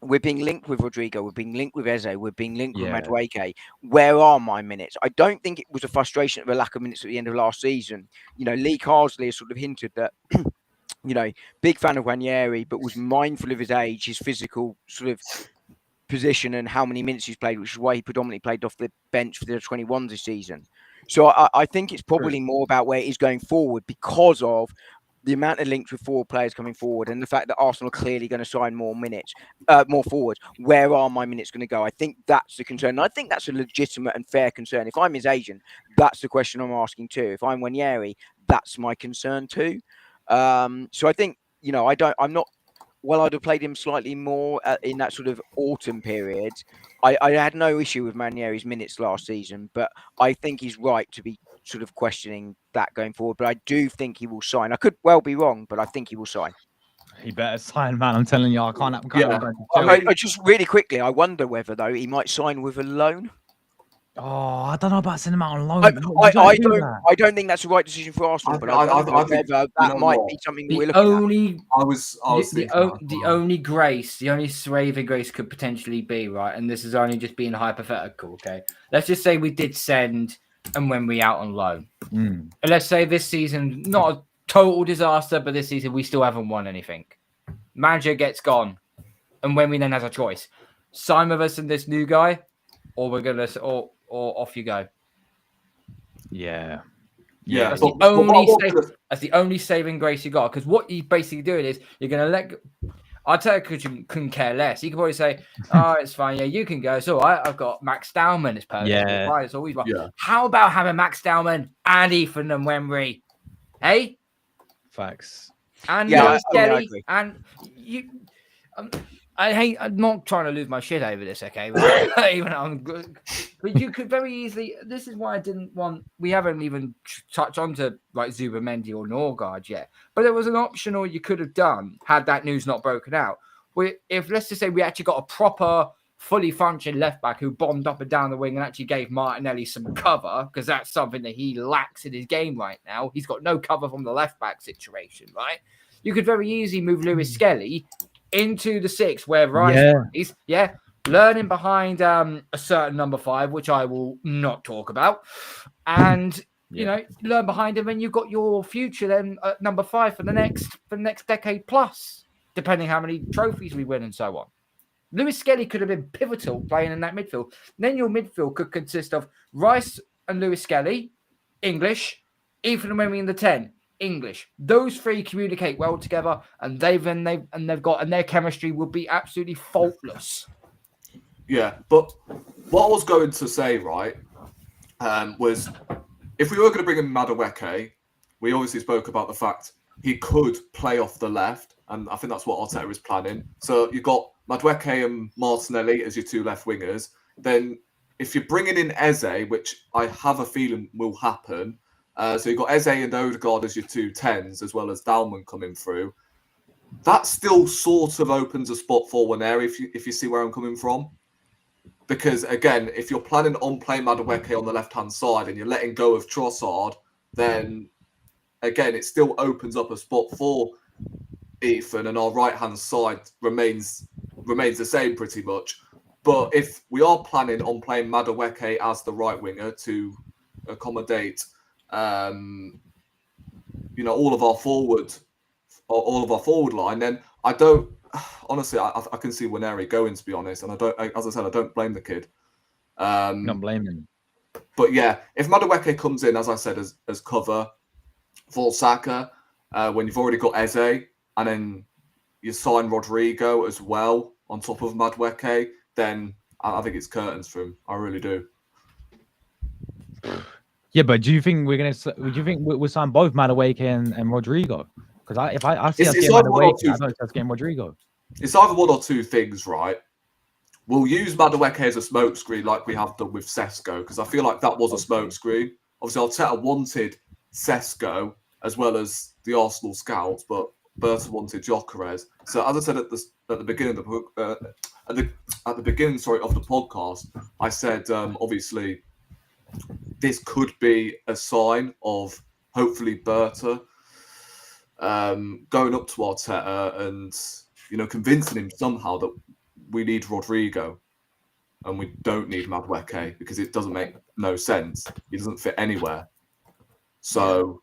we're being linked with Rodrigo, we're being linked with Eze, we're being linked with Madueke. Where are my minutes? I don't think it was a frustration of a lack of minutes at the end of last season. You know, Lee Carsley has sort of hinted that, big fan of Nwaneri, but was mindful of his age, his physical sort of position and how many minutes he's played, which is why he predominantly played off the bench for the 21s this season. So I think it's probably more about where he's going forward because of the amount of links with forward players coming forward and the fact that Arsenal are clearly going to sign more minutes, more forwards. Where are my minutes going to go? I think that's the concern. And I think that's a legitimate and fair concern. If I'm his agent, that's the question I'm asking too. If I'm Nwaneri, that's my concern too. So I think, while I'd have played him slightly more in that sort of autumn period, I had no issue with Nwaneri's minutes last season, but I think he's right to be sort of questioning that going forward. But I do think he will sign. I could well be wrong, but I think he will sign. He better sign, man. I'm telling you, I can't. Just really quickly, I wonder whether though he might sign with a loan. Oh, I don't know about sending him out on loan. I don't think that's the right decision for Arsenal, but I think that might be something we're looking at. The only grace, the only saving grace could potentially be, right, and this is only just being hypothetical, okay? Let's just say we did send Nwaneri out on loan. And let's say this season, not a total disaster, but this season we still haven't won anything. Manager gets gone, and Nwaneri then has a choice: sign with us and this new guy, or we're gonna, or off you go. Yeah. That's the only saving grace you got. Because what you're basically doing is you're gonna let. I'll tell you because you couldn't care less. You could probably say, "Oh, it's fine. Yeah, you can go. It's all right. I've got Max Dowman. It's perfect. Yeah. Right. It's always right. Yeah. How about having Max Dowman and Ethan Nwaneri? Hey, Facts. and Yeah, Lewis I Kelly, agree. and you. I'm not trying to lose my shit over this, okay? But, even though I'm good, but you could very easily. This is why I didn't want. We haven't even touched on to like Zubamendi or Norgard yet. But there was an optional you could have done had that news not broken out. If let's just say we actually got a proper, fully functioning left back who bombed up and down the wing and actually gave Martinelli some cover, because that's something that he lacks in his game right now. He's got no cover from the left back situation, right? You could very easily move Lewis Skelly into the 6 where Rice plays, learning behind a certain number 5, which I will not talk about, and you know, learn behind him, and you've got your future then at number 5 for the next decade plus, depending how many trophies we win and so on. Lewis Skelly could have been pivotal playing in that midfield. Then your midfield could consist of Rice and Lewis Skelly, English, Ethan Nwaneri in the 10. English. Those 3 communicate well together, and their chemistry will be absolutely faultless. Yeah, but what I was going to say, right, was if we were going to bring in Madueke, we obviously spoke about the fact he could play off the left, and I think that's what Arteta is planning. So you've got Madueke and Martinelli as your 2 left wingers. Then if you're bringing in Eze, which I have a feeling will happen, so you've got Eze and Odegaard as your 2 10s, as well as Dalman coming through. That still sort of opens a spot for Nwaneri, if you see where I'm coming from. Because, again, if you're planning on playing Madueke on the left-hand side and you're letting go of Trossard, then, again, it still opens up a spot for Ethan, and our right-hand side remains the same pretty much. But if we are planning on playing Madueke as the right winger to accommodate all of our forward line, then I don't honestly I can see Nwaneri going, to be honest, and I don't blame the kid. Not blame him. But yeah, if Madueke comes in, as I said, as cover for Saka, when you've already got Eze, and then you sign Rodrigo as well on top of Madueke, then I think it's curtains for him. I really do. Yeah, but do you think we'll sign both Madueke and Rodrigo? Because if I see us getting Madueke, I don't see us getting Rodrigo. It's either one or two things, right? We'll use Madueke as a smokescreen like we have done with Sesko, because I feel like that was a smokescreen. Obviously, Arteta wanted Sesko as well as the Arsenal scouts, but Berta wanted Gyökeres. So, as I said at the beginning of the podcast, I said obviously this could be a sign of hopefully Berta going up to Arteta and convincing him somehow that we need Rodrigo and we don't need Madueke, because it doesn't make no sense. He doesn't fit anywhere. So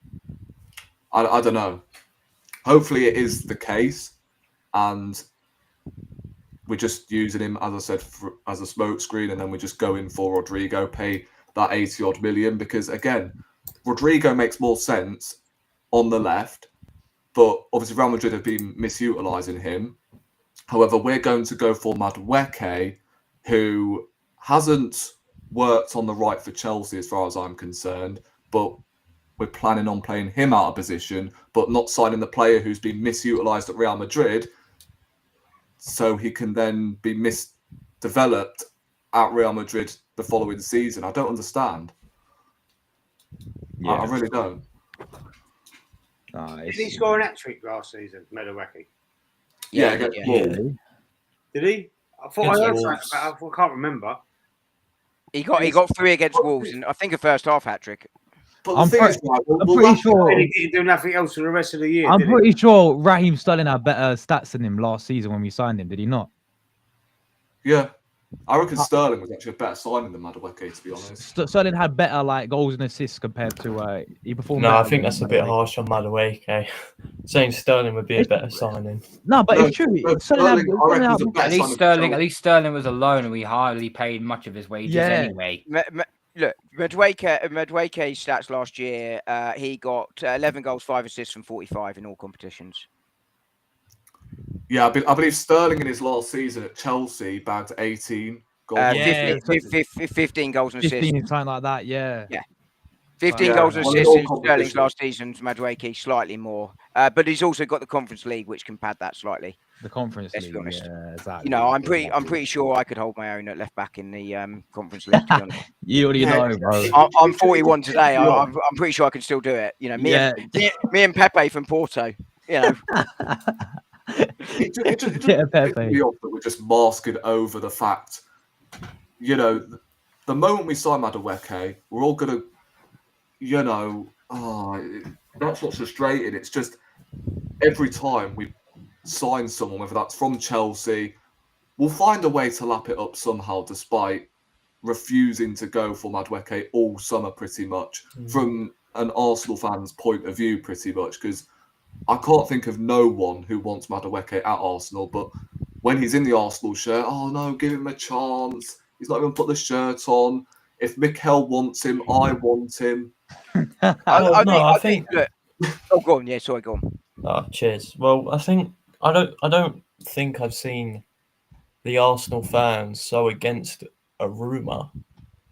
I don't know. Hopefully it is the case, and we're just using him, as I said, as a smokescreen, and then we just go in for Rodrigo, pay that 80-odd million, because again, Rodrigo makes more sense on the left, but obviously Real Madrid have been misutilising him. However, we're going to go for Madueke, who hasn't worked on the right for Chelsea as far as I'm concerned, but we're planning on playing him out of position, but not signing the player who's been misutilised at Real Madrid, so he can then be misdeveloped at Real Madrid the following season. I don't understand. Yeah. I really don't. Did he score an hat-trick last season, Madueke? Yeah. Did he? I thought I heard something about it. I can't remember. He got 3 against Wolves, and I think a first half hat-trick. I'm pretty sure he didn't do nothing else for the rest of the year. I'm pretty sure Raheem Sterling had better stats than him last season when we signed him. Did he not? Yeah. I reckon Sterling was actually a better signing than Madueke, to be honest. Sterling had better goals and assists compared to he performed. No, I think that's a bit harsh on Madueke. Saying Sterling would be a better signing. No, but it's true. At least Sterling was alone, and we hardly paid much of his wages anyway. Look, Madueke's stats last year, he got 11 goals, 5 assists from 45 in all competitions. Yeah, I believe Sterling in his last season at Chelsea bagged 18 goals. Yeah, 15 goals and assists. 15, something like that. Yeah. Yeah. 15 Yeah, goals and well, in assists all in Sterling's competitions. last season. Madueke slightly more, but he's also got the Conference League, which can pad that slightly. The Conference Let's be League. honest. Yeah, exactly. You know, I'm pretty sure I could hold my own at left back in the Conference League. To be honest. You already Yeah. know, bro. I'm 41 today. I'm pretty sure I can still do it. You know, me and Pepe from Porto. You know, It just Get a pisses Pepe. me off that we're just masking over the fact, you know, the moment we sign Madueke, we're all gonna, you know, that's what's frustrating. It's just every time we sign someone, whether that's from Chelsea, we'll find a way to lap it up somehow, despite refusing to go for Madueke all summer, pretty much, from an Arsenal fan's point of view, pretty much, because I can't think of no one who wants Madueke at Arsenal, but when he's in the Arsenal shirt, oh no, give him a chance. He's not even put the shirt on. If Mikel wants him, I want him. I think. Look, oh, go on. Yeah, sorry, go on. Oh, cheers. Well, I don't think I've seen the Arsenal fans so against a rumour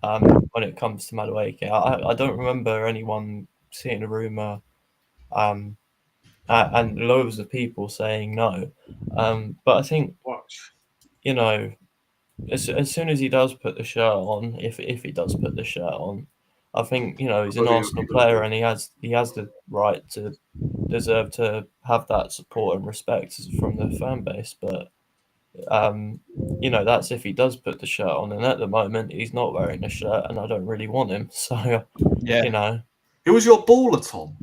when it comes to Madueke. I don't remember anyone seeing a rumour and loads of people saying no. But I think, you know, as soon as he does put the shirt on, if he does put the shirt on, I think, you know, he's an Arsenal player and he has the right to deserve to have that support and respect from the fan base. But you know, that's if he does put the shirt on, and at the moment he's not wearing a shirt, and I don't really want him. So you know, who was your baller, Thom?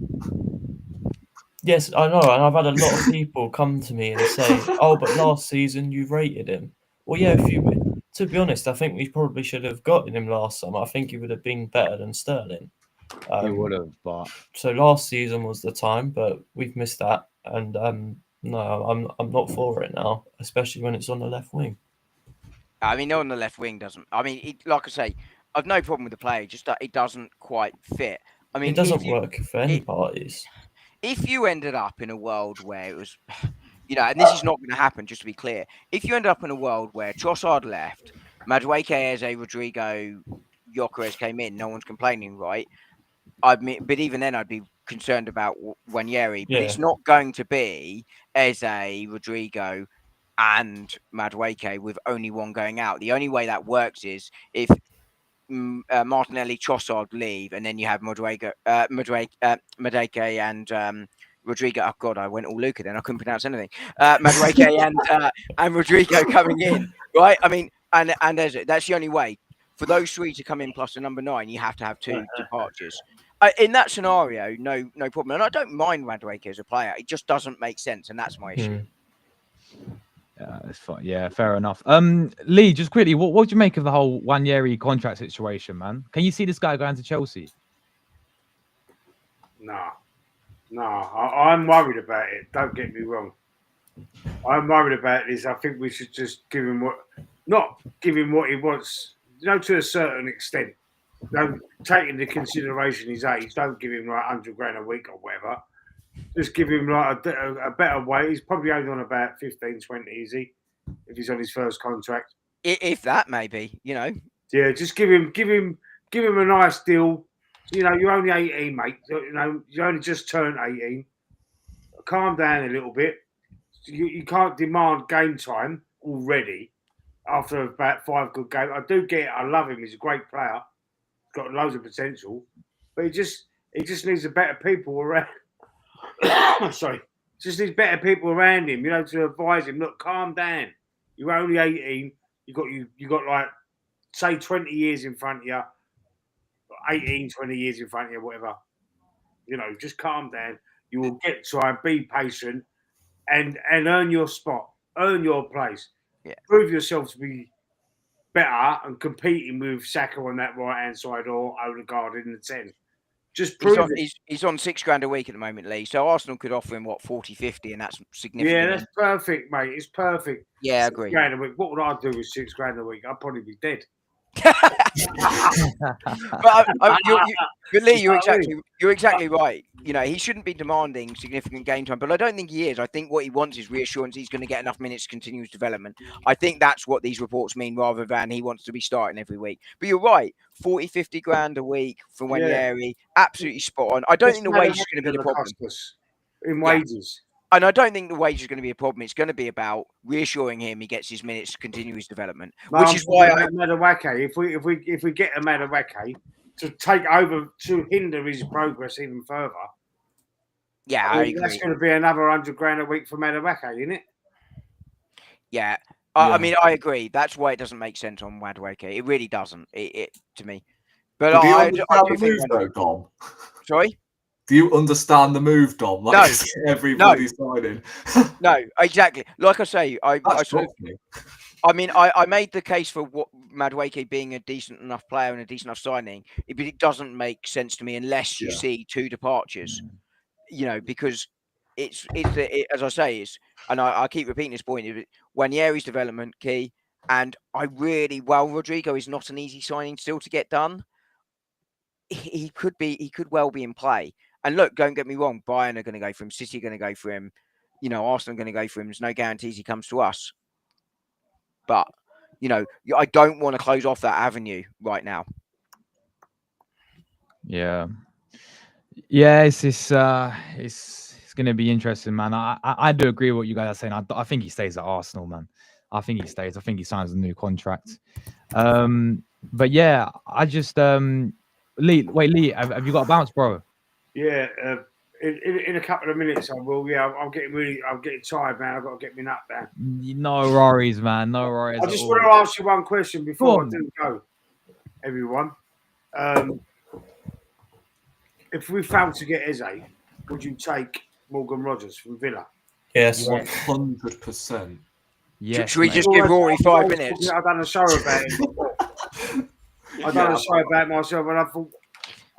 Yes, I know, and I've had a lot of people come to me and say, "Oh, but last season you rated him." Well, yeah, to be honest, I think we probably should have gotten him last summer. I think he would have been better than Sterling. He would have, but so last season was the time, but we've missed that, and no, I'm not for it now, especially when it's on the left wing. I mean, on the left wing doesn't. I mean, like I say, I've no problem with the play, just that it doesn't quite fit. I mean, it doesn't work for any parties. If you ended up in a world where it was, you know, and this is not going to happen, just to be clear, if you end up in a world where Trossard left, Madueke, Eze, Rodrigo, Gyökeres came in, no one's complaining, right? But even then, I'd be concerned about Nwaneri. But it's not going to be Eze, Rodrigo, and Madueke with only one going out. The only way that works is if Martinelli, Trossard leave, and then you have Madueke and Rodrigo. Oh God, I went all Luca then. I couldn't pronounce anything. Madueke and Rodrigo coming in, right? I mean, and that's the only way for those three to come in plus the number 9. You have to have 2 departures. In that scenario, no problem. And I don't mind Madueke as a player. It just doesn't make sense, and that's my issue. Yeah, it's fine. Yeah, fair enough. Lee, just quickly, what do you make of the whole Nwaneri contract situation, man? Can you see this guy going to Chelsea? No, I'm worried about it. Don't get me wrong. I'm worried about this. I think we should just give him not give him what he wants, you know, to a certain extent. Don't take into consideration his age. Don't give him like $100,000 a week or whatever. Just give him like a better wage. He's probably only on about 15, 20, is he? If he's on his first contract. If that, maybe, you know. Yeah, just give him a nice deal. You know, you're only 18, mate. You know, you only just turned 18. Calm down a little bit. You can't demand game time already after about 5 good games. I do get it. I love him. He's a great player. Got loads of potential, but he just needs better people around. Sorry, just needs better people around him, you know, to advise him. Look, calm down. You're only 18. You got like say 20 years in front of you, 18, 20 years in front of you, whatever. You know, just calm down. You will get to and be patient and earn your spot, earn your place. Yeah. Prove yourself to be better and competing with Saka on that right hand side or Odegaard in the 10. Just prove he's on $6,000 a week at the moment, Lee. So Arsenal could offer him 40, 50, and that's significant. Yeah, that's perfect, mate. It's perfect. Yeah, I agree. $6,000 a week. What would I do with $6,000 a week? I'd probably be dead. But Lee, you're exactly right. he shouldn't be demanding significant game time, but I don't think he is. I think what he wants is reassurance he's going to get enough minutes to continue his development. I think that's what these reports mean, rather than he wants to be starting every week. But you're right, 40, 50 grand a week for Nwaneri, absolutely spot on. I don't think the wage is going to be the problem. In wages. And I don't think the wage is going to be a problem. It's going to be about reassuring him he gets his minutes to continue his development, which is why Madueke, if we get a Madueke to take over to hinder his progress even further. Yeah, I agree. That's going to be another 100 grand a week for Madueke, isn't it? Yeah. I mean, I agree. That's why it doesn't make sense on Madueke. It really doesn't. It to me. But do you I understand do the move, though, Dom? Sorry? Do you understand the move, Dom? Like everybody's signing. No, exactly. Like I say, I made the case for what Madueke being a decent enough player and a decent enough signing, but it doesn't make sense to me unless you see two departures. Because it's as I say, and I keep repeating this point. Nwaneri's development key, and while Rodrigo is not an easy signing still to get done, he could well be in play. And look, don't get me wrong, Bayern are going to go for him, City are going to go for him, Arsenal are going to go for him. There's no guarantees he comes to us. But, I don't want to close off that avenue right now. Yeah. Yeah, it's going to be interesting, man. I do agree with what you guys are saying. I think he stays at Arsenal, man. I think he stays. I think he signs a new contract. But yeah, I just Lee, have you got a bounce, bro? Yeah, in a couple of minutes I will. Yeah, I'm getting tired, man. I've got to get my nut down. No worries, man. No worries. I just want to ask you one question before I do go, everyone. If we failed to get Eze, would you take Morgan Rogers from Villa? Yes. 100%. Yes. Should we just give Rory 5 minutes? I've done a show about him. I've done a show about myself, and I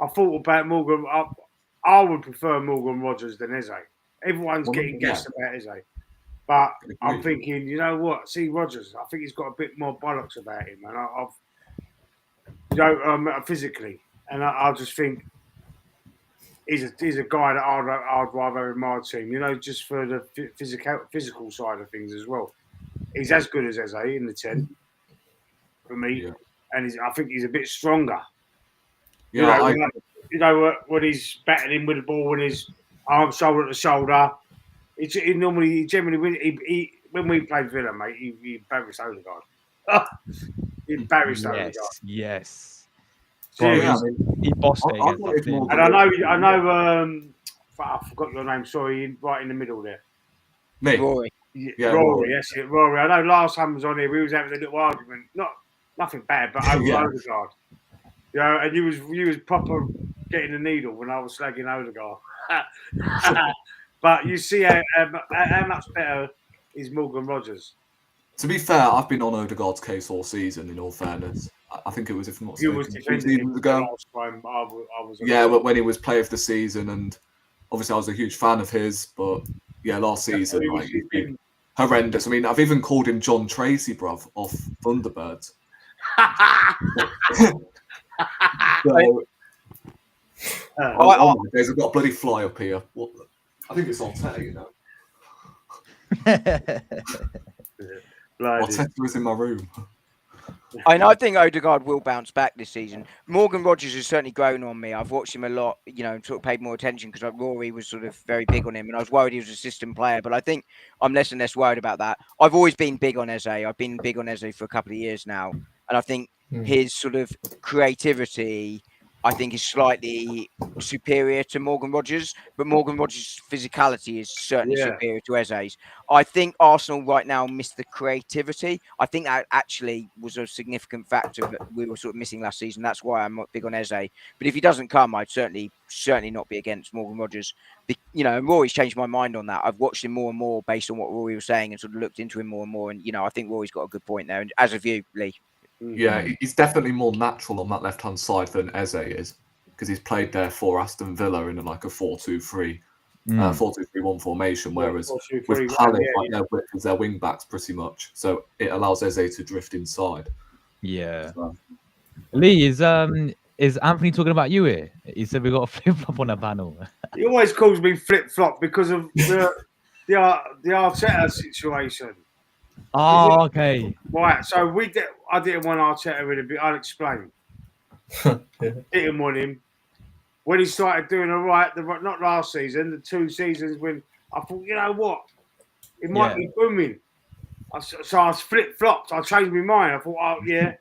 thought about Morgan. I would prefer Morgan Rogers than Eze. Everyone's getting guessed about Eze. But I'm thinking, you know what? See, Rogers, I think he's got a bit more bollocks about him. And physically. And I just think he's a guy that I'd rather have in my team, just for the physical side of things as well. He's as good as Eze in the 10 for me. Yeah. And I think he's a bit stronger. Yeah, when he's battling with the ball with his arm shoulder to shoulder, he generally wins. When we played Villa, mate, he embarrassed Odegaard. He embarrassed Odegaard. Yes. He bossed it. And I know. I forgot your name. Sorry, right in the middle there. Me. Rory. Yeah, Rory. That's it, Rory. I know last time I was on here, we was having a little argument. Nothing bad, but over Odegaard. And you was proper getting the needle when I was slagging Odegaard. But you see how much better is Morgan Rogers. To be fair, I've been on Odegaard's case all season, in all fairness. I think it was, if I'm not mistaken, 2 seasons ago. Last time I was but when he was player of the season, and obviously I was a huge fan of his, but yeah, last season, he's been horrendous. I mean, I've even called him John Tracy, bruv, off Thunderbirds. I've got a bloody fly up here. I think it's on Tete, Tete was in my room. I think Odegaard will bounce back this season. Morgan Rogers has certainly grown on me. I've watched him a lot, sort of paid more attention because Rory was sort of very big on him, and I was worried he was a system player. But I think I'm less and less worried about that. I've always been big on Eze. I've been big on Eze for a couple of years now, and I think his sort of creativity, I think, is slightly superior to Morgan Rogers, but Morgan Rogers' physicality is certainly superior to Eze's. I think Arsenal right now missed the creativity. I think that actually was a significant factor that we were sort of missing last season. That's why I'm not big on Eze. But if he doesn't come, I'd certainly not be against Morgan Rogers. And Rory's changed my mind on that. I've watched him more and more based on what Rory was saying and sort of looked into him more and more. And, I think Rory's got a good point there. And as have you, Lee. Yeah, he's definitely more natural on that left-hand side than Eze is, because he's played there for Aston Villa in like a 4-2-3, 4-2-3-1 formation, whereas with Palace, their width is their wing-backs pretty much, so it allows Eze to drift inside. Yeah. So. Lee, Is Anthony talking about you here? He said we got a flip flop on the panel. He always calls me flip flop because of the Arteta situation. Oh, okay. Right, so I didn't want Arteta in a bit. I'll explain. Didn't want him when he started doing all right. Not last season, the 2 seasons when I thought, you know what, it might be booming. So I flip flopped. I changed my mind. I thought, oh yeah,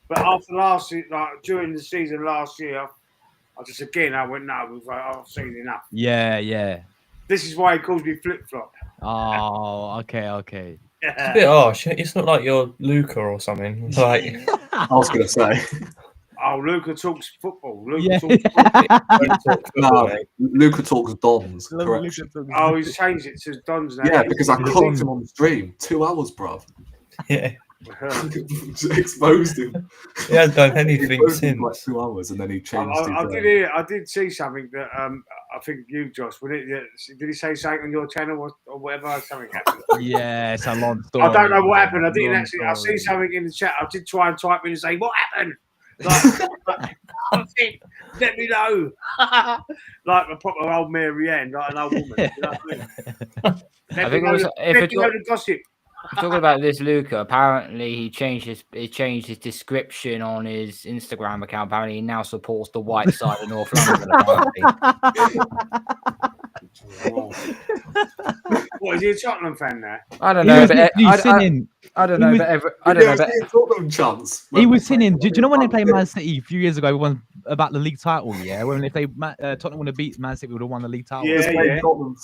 but after during the season last year, I just I went no. I've seen enough. Yeah. This is why he calls me flip flop. Oh, okay. It's a bit harsh. It's not like you're Luca or something. Like I was going to say. Oh, Luca talks football. Yeah. No, Luca talks Dons. Correct. Oh, he's changed it to Dons now. Yeah, because I caught him on the stream. 2 hours, bruv. yeah, Exposed him. he hasn't done anything Exposed him since. for like 2 hours, and then he changed I did see something that I think you, Josh, did he say something on your channel or whatever? Something happened. Yeah, it's a long story. I don't know what happened. I didn't Long actually. I story. see something in the chat. I did try and type in and say, "What happened?" Like, let me know. Like a proper old Mary Ann, like an old woman. You know what I mean? I think also, if let it's me know the gossip. talking about this Luca, apparently he changed his description on his Instagram account. Apparently he now supports the white side of North London. Apparently. What, is he a Tottenham fan now? I don't He know, was but literally singing. I don't he know, was- but I don't know, but Tottenham chance. He was singing. Do you know when they played Man City a few years ago? We won about the league title. Yeah, when if they Tottenham would have beat Man City, we would have won the league title. Yeah.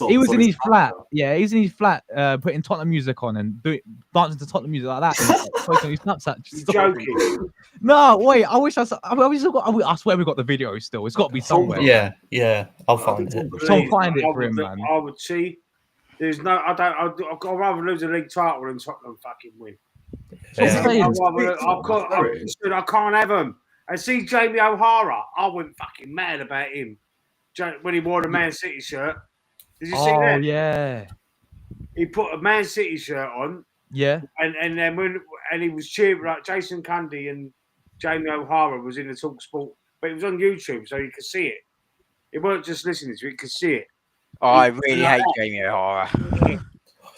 He was in his flat. Yeah, he was in his flat, putting Tottenham music on and dancing to Tottenham music like that. Posting his Snapchat You're story. joking. No, wait. I wish I swear we got the video still. It's got to be somewhere. Yeah, I'll find it. Tom, find it for him, man. I would see. There's no. I'd rather lose a league title than Tottenham fucking win. Yeah. I can't have him. And see Jamie O'Hara, I went fucking mad about him when he wore the Man City shirt. Did you see that? Oh yeah, He put a Man City shirt on, yeah. and then he was cheering like Jason Cundy and Jamie O'Hara was in the Talk Sport, but it was on YouTube, so you could see it. It weren't just listening to it; you could see it. Oh, I really hate Jamie O'Hara.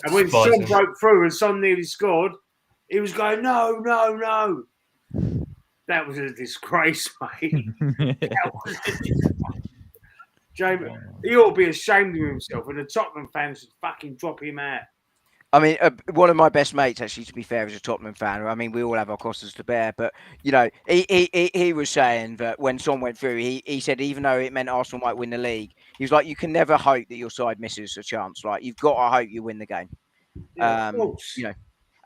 And when Son broke through and Son nearly scored, he was going, no. That was a disgrace, mate. Jamie, he ought to be ashamed of himself, and the Tottenham fans should fucking drop him out. I mean, one of my best mates, actually, to be fair, is a Tottenham fan. I mean, we all have our crosses to bear, but you know, he was saying that when Son went through, he said even though it meant Arsenal might win the league, he was like, you can never hope that your side misses a chance. Like, you've got to hope you win the game. Yeah, of course. You know,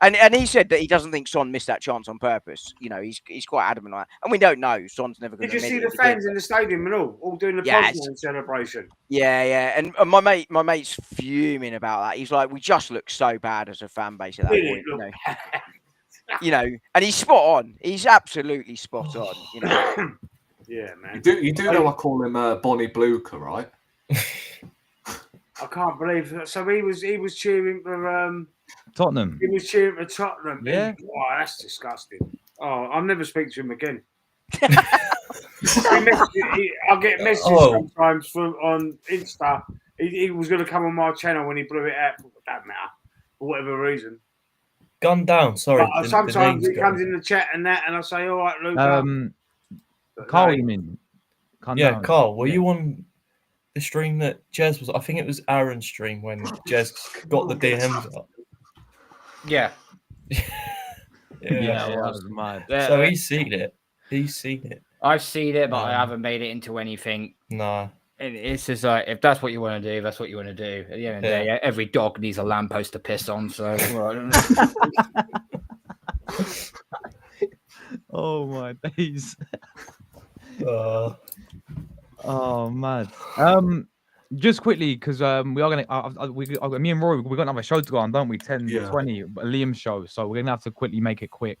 and he said that he doesn't think Son missed that chance on purpose. You know, he's quite adamant on that, and we don't know. Son's never going to. Did you see the fans in the stadium and all doing the Poznan celebration? Yeah, and my mate's fuming about that. He's like, we just look so bad as a fan base at that point. You know, and he's spot on. He's absolutely spot on. You know. Yeah, man. You do know I call him Bonnie Blucher, right? I can't believe that. So he was cheering for Tottenham. He was cheering for Tottenham. Yeah. Oh, that's disgusting. Oh, I'll never speak to him again. I get messages sometimes on Insta. He was going to come on my channel when he blew it out. That matter for whatever reason. Gone down. Sorry. But sometimes he comes in the chat and that, and I say, "All right, Luke." Carl, you mean? Yeah, Carl. Were you on the stream that Jez was? I think it was Aaron's stream when Jez got the DMs up. Yeah. Yeah, that was mad. So he's seen it. I've seen it, but I haven't made it into anything. No. It's just like, if that's what you want to do, that's what you want to do. At the end of the day, every dog needs a lamppost to piss on. So, oh my days. Oh man. Just quickly, because we are gonna, me and Rory, we got another show to go on, don't we? 10 to 20, a Liam show. So we're gonna have to quickly make it quick.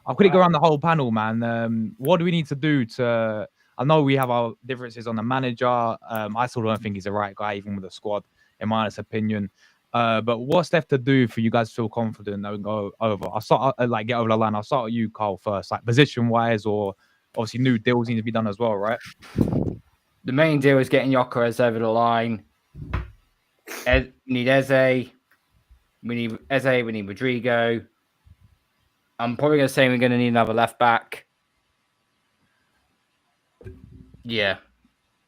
I'll quickly go around the whole panel, man. What do we need to do to? I know we have our differences on the manager. I still don't think he's the right guy, even with the squad, in my honest opinion. But what's left to do for you guys to feel confident that we can go over? I'll start get over the line. I'll start with you, Karl, first, like position wise or obviously new deals need to be done as well, right? The main deal is getting Gyökeres over the line. We need Eze. We need Eze. We need Rodrigo. I'm probably going to say we're going to need another left back. Yeah.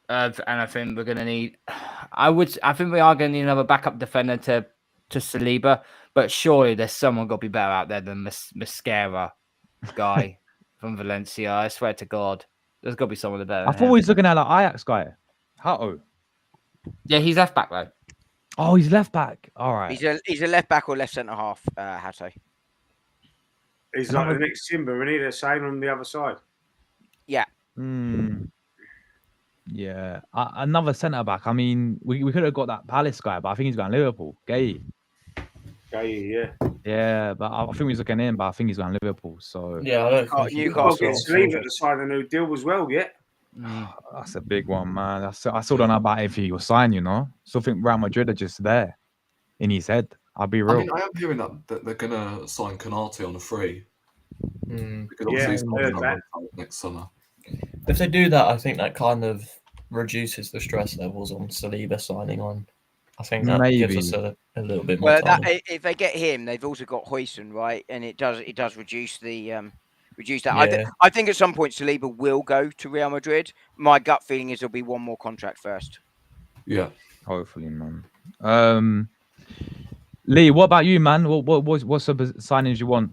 And I think we're going to need... I think we are going to need another backup defender to Saliba. But surely there's someone got to be better out there than Mascara guy from Valencia. I swear to God. There's got to be someone better. I thought we was looking at like Ajax guy. How? Yeah, he's left back though. Oh, he's left back. All right. He's a left back or left centre half, Hato. He's like the next Timber, and he's the same on the other side. Yeah. Yeah. Another centre back. I mean, we could have got that Palace guy, but I think he's going Liverpool. Gay. Yeah. Yeah, but I think he's looking in, but I think he's going Liverpool. So Yeah, I don't think Newcastle Saliba to sign a new deal as well, yeah. That's a big one, man. I still don't know about if he will sign, you know. Still think Real Madrid are just there in his head. I'll be real. I mean, I am hearing that they're going to sign Konate on a free. Because obviously he's not going to next summer. If they do that, I think that kind of reduces the stress levels on Saliba signing on. I think that gives us a little bit more time. If they get him, they've also got Huijsen, right? And it does reduce the reduce that. Yeah. I think at some point Saliba will go to Real Madrid. My gut feeling is there'll be one more contract first. Yeah, hopefully, man. Lee, what about you, man? What's the signings you want?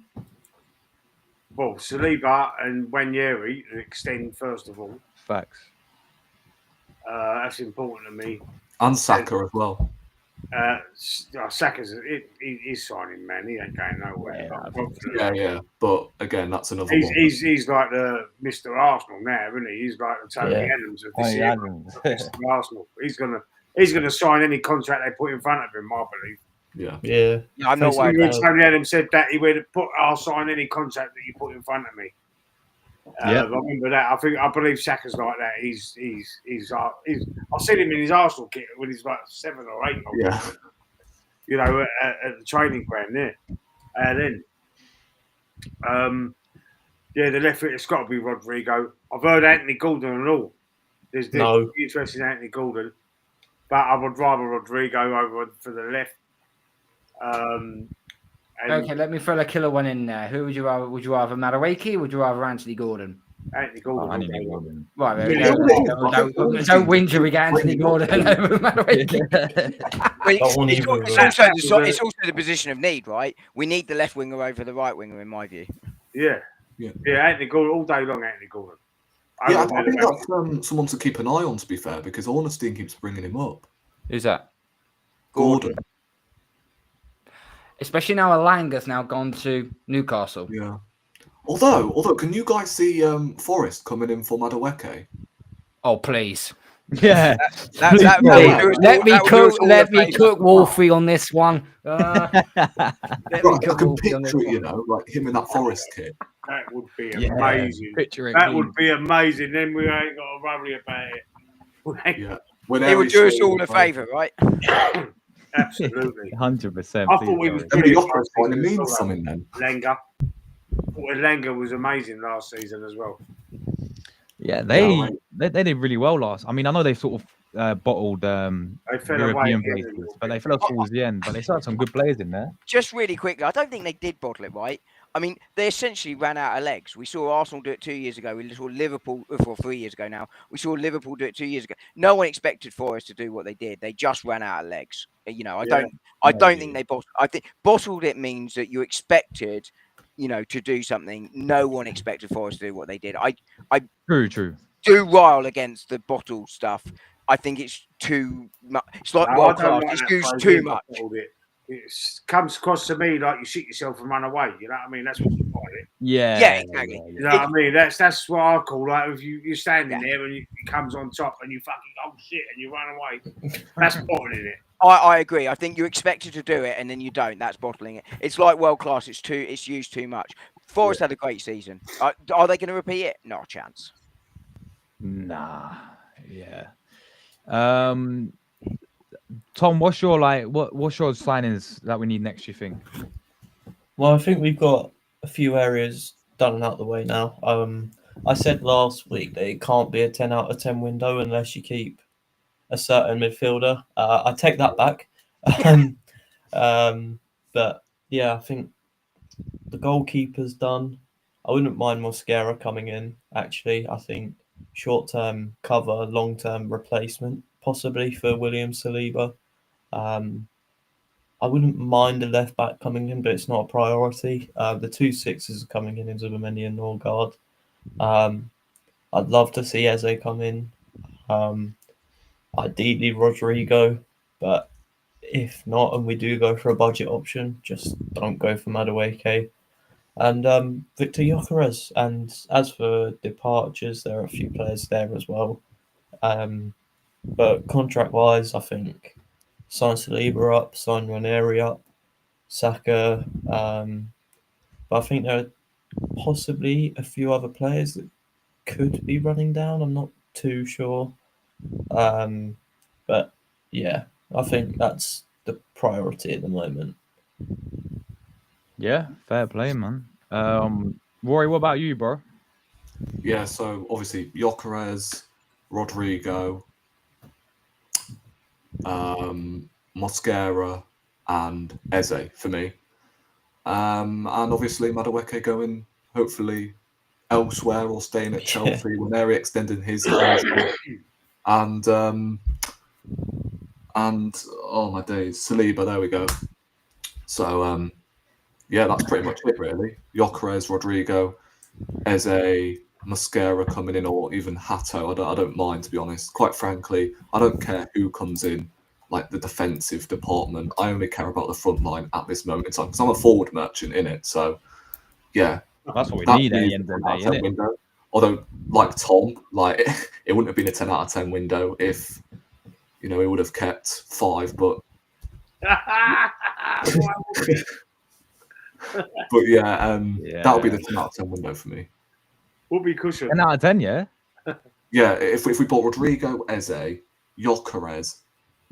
Well, Saliba and Nwaneri to extend first of all. Facts. That's important to me. And Saka as well. Saka's he's signing, man. He ain't going nowhere. Yeah. But again, that's another one. He's like the Mr. Arsenal now, isn't he? He's like the Tony Adams of this year. Mr. Arsenal. He's gonna sign any contract they put in front of him, I believe. Yeah. I'm not worried. Tony Adams said that he would put. I'll sign any contract that you put in front of me. I remember that. I believe Saka's like that. He's I've seen him in his Arsenal kit when he's like 7 or 8. You know, at the training ground there. And then, the left foot, it's got to be Rodrigo. I've heard Anthony Gordon and all. There's interest in Anthony Gordon, but I would rather Rodrigo over for the left. Okay, let me throw a killer one in there. Who would you rather? Would you rather Madueke or would you rather Anthony Gordon? Anthony Gordon. Right, there we go. Don't whinge if we get Anthony Gordon over Madueke. It's also the position of need, right? We need the left winger over the right winger, in my view. Yeah, Anthony Gordon all day long. Anthony Gordon. I think that's someone to keep an eye on, to be fair, because Ornstein keeps bringing him up. Who's that? Gordon. Especially now Alanga's now gone to Newcastle. Yeah. Although, can you guys see Forest coming in for Madueke? Oh, please. Yeah. Let me cook Wolfie on this one. I can picture it, you know, like him in that Forest kit. That would be amazing. That would be amazing. Then we ain't got to worry about it. It would do us all a favour, right? Absolutely. 100%. I thought we was pretty it means something then. Lenga was amazing last season as well. Yeah, they did really well last. I mean, I know they sort of bottled European places, but they fell off towards the end. But they still had some good players in there. Just really quickly, I don't think they did bottle it, right? I mean, they essentially ran out of legs. We saw Arsenal do it 2 years ago. We saw Liverpool, 3 years ago now. We saw Liverpool do it 2 years ago. No one expected Forest to do what they did. They just ran out of legs. You know, I don't think they bottled. I think bottled it means that you expected, you know, to do something. No one expected Forest to do what they did. True. Do rile against the bottle stuff. I think it's too much. It's like world class. It's used too much. It comes across to me like you shit yourself and run away. You know what I mean? That's what you call it. Yeah, exactly. You know what I mean? That's what I call like if you're standing there and it comes on top and you fucking shit and you run away. That's bottling it. I agree. I think you expected to do it and then you don't. That's bottling it. It's like world class. It's used too much. Forest had a great season. Are they going to repeat it? Not a chance. Nah. Yeah. Thom, what's your signings that we need next, you think? Well, I think we've got a few areas done and out the way now. I said last week that it can't be a 10 out of 10 window unless you keep a certain midfielder. I take that back. But yeah, I think the goalkeeper's done. I wouldn't mind Mosquera coming in, actually. I think short-term cover, long-term replacement, possibly for William Saliba. I wouldn't mind a left-back coming in, but it's not a priority. The 2 sixes are coming in Zubimendi and Norgard. I'd love to see Eze come in. Ideally Rodrigo, but if not, and we do go for a budget option, just don't go for Madueke. And Viktor Gyokeres. And as for departures, there are a few players there as well. But contract-wise, I think sign Saliba up, sign Nwaneri up, Saka. But I think there are possibly a few other players that could be running down. I'm not too sure. But yeah, I think that's the priority at the moment. Yeah, fair play, man. Rory, what about you, bro? Yeah, so obviously Gyökeres, Rodrigo, Mosquera, and Eze for me. And obviously Madueke going hopefully elsewhere or staying at Chelsea. Nwaneri extending his contract. And oh my days, Saliba, there we go. So yeah, that's pretty much it really. Gyökeres, Rodrigo, Eze, Mosquera coming in, or even Hato. I don't mind, to be honest. Quite frankly, I don't care who comes in, like the defensive department. I only care about the front line at this moment in time because I'm a forward merchant in it. So yeah, That's what we that need at is the end of the a 10 out day, of 10 innit? window. Although, like Thom, like it wouldn't have been a 10 out of 10 window if he would have kept 5. But but yeah, that would be the 10 out of 10 window for me. Would be cushion. 10 out of 10, yeah? Yeah, if we bought Rodrigo, Eze, Gyökeres,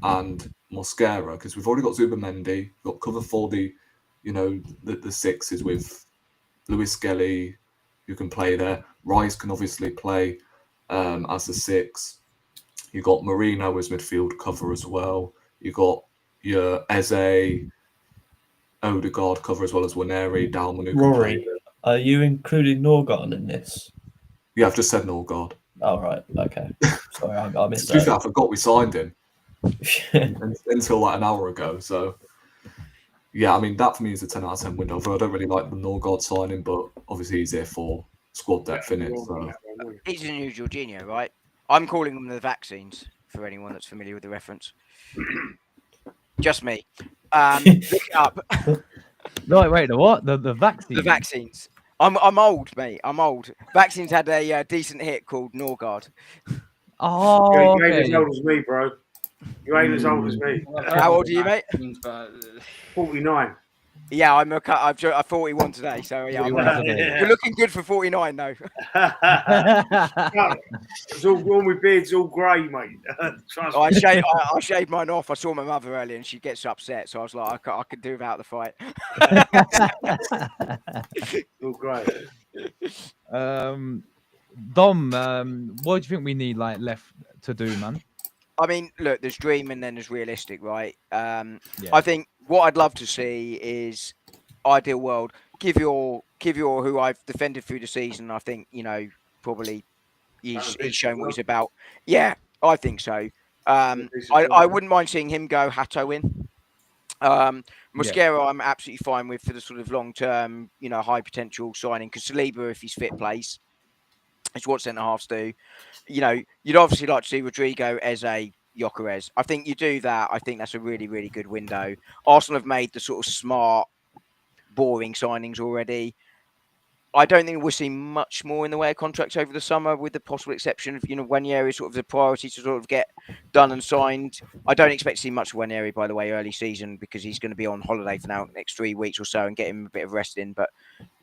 and Mosquera, because we've already got Zubimendi, we've got cover for the sixes with Lewis Skelly, who can play there. Rice can obviously play as the 6. You got Marino as midfield cover as well. You got your Eze, Odegaard cover as well as Nwaneri, Dalman. Rory, are you including Norgard in this? Yeah, I've just said Norgard. Oh, right. Okay. Sorry, I missed To be that. fair, I forgot we signed him until like an hour ago. So, yeah, I mean, that for me is a 10 out of 10 window. Although I don't really like the Norgard signing, but obviously he's there for squad depth, innit? So. He's a new Jorginho, right? I'm calling them the vaccines for anyone that's familiar with the reference. Just me. Look it up. No, wait, the what? The vaccine? The vaccines. I'm old, mate. I'm old. Vaccines had a decent hit called Norgard. Oh, You ain't okay. as old as me, bro. You ain't as old as me. How old are you, mate? 49. Yeah, I'm 41 today, so yeah, 41 today. you're looking good for 49 though. It's all my beard's all grey, mate. Trust I me. shaved mine off. I saw my mother earlier, and she gets upset, so I was like, I could do without the fight. All grey. Dom, what do you think we need left to do, man? I mean, look, there's dream and then there's realistic, right? Yeah. I think what I'd love to see is ideal world. Give your who I've defended through the season. I think probably he's shown what he's about. Yeah, I think so. I wouldn't mind seeing him go Hato in. Mosquera, I'm absolutely fine with for the sort of long term, high potential signing because Saliba, if he's fit, plays. It's what centre halves do. You'd obviously like to see Rodrigo, Eze, Gyökeres. I think you do that. I think that's a really, really good window. Arsenal have made the sort of smart, boring signings already. I don't think we'll see much more in the way of contracts over the summer, with the possible exception of, Nwaneri is sort of the priority to sort of get done and signed. I don't expect to see much of Nwaneri, by the way, early season because he's going to be on holiday for now next 3 weeks or so and get him a bit of rest in. But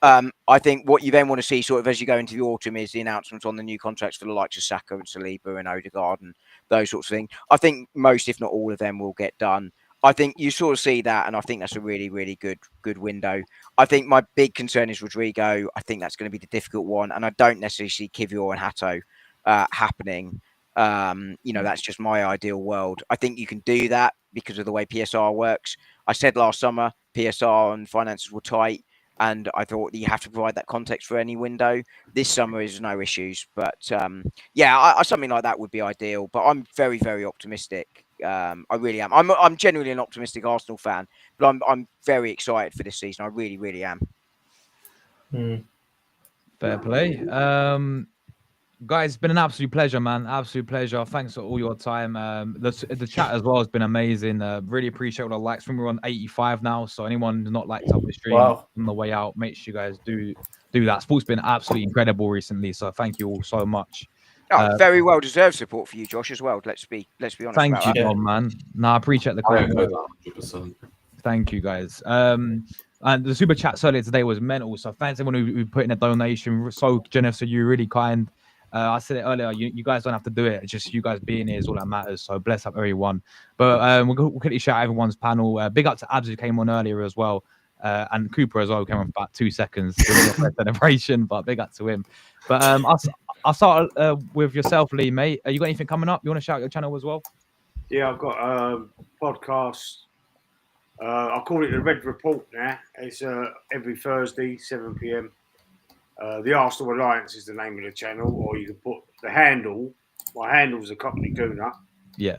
I think what you then want to see sort of as you go into the autumn is the announcements on the new contracts for the likes of Saka and Saliba and Odegaard and those sorts of things. I think most, if not all of them, will get done. I think you sort of see that, and I think that's a really, really good window. I think my big concern is Rodrigo. I think that's going to be the difficult one, and I don't necessarily see Kivior and Hato happening. That's just my ideal world. I think you can do that because of the way PSR works. I said last summer PSR and finances were tight, and I thought that you have to provide that context for any window. This summer is no issues, but something like that would be ideal. But I'm very, very optimistic. I really am. I'm genuinely an optimistic Arsenal fan, but I'm very excited for this season. I really, really am. Fair play. Guys, it's been an absolute pleasure, man. Absolute pleasure. Thanks for all your time. The chat as well has been amazing. Really appreciate all the likes. We're on 85 now, so anyone who's not liked up the stream on the way out, make sure you guys do that. Sport's been absolutely incredible recently, so thank you all so much. Very well deserved support for you, Josh, as well. Let's be honest. Thank you, Thom, man. No, I appreciate the comment. 100%. Thank you, guys. And the super chat earlier today was mental. So thanks everyone who put in a donation. So generous of you, really kind. I said it earlier. You guys don't have to do it. It's just you guys being here is all that matters. So bless up everyone. But we'll quickly shout out everyone's panel. Big up to Abs who came on earlier as well. And Cooper as well came on for about 2 seconds during the celebration. But big up to him. But I'll start with yourself, Lee, mate. You got anything coming up? You want to shout out your channel as well? Yeah, I've got a podcast. I call it the Red Report now. It's every Thursday, 7 p.m. The Arsenal Alliance is the name of the channel, or you can put the handle. My handle's a Cockney Gooner. Yeah.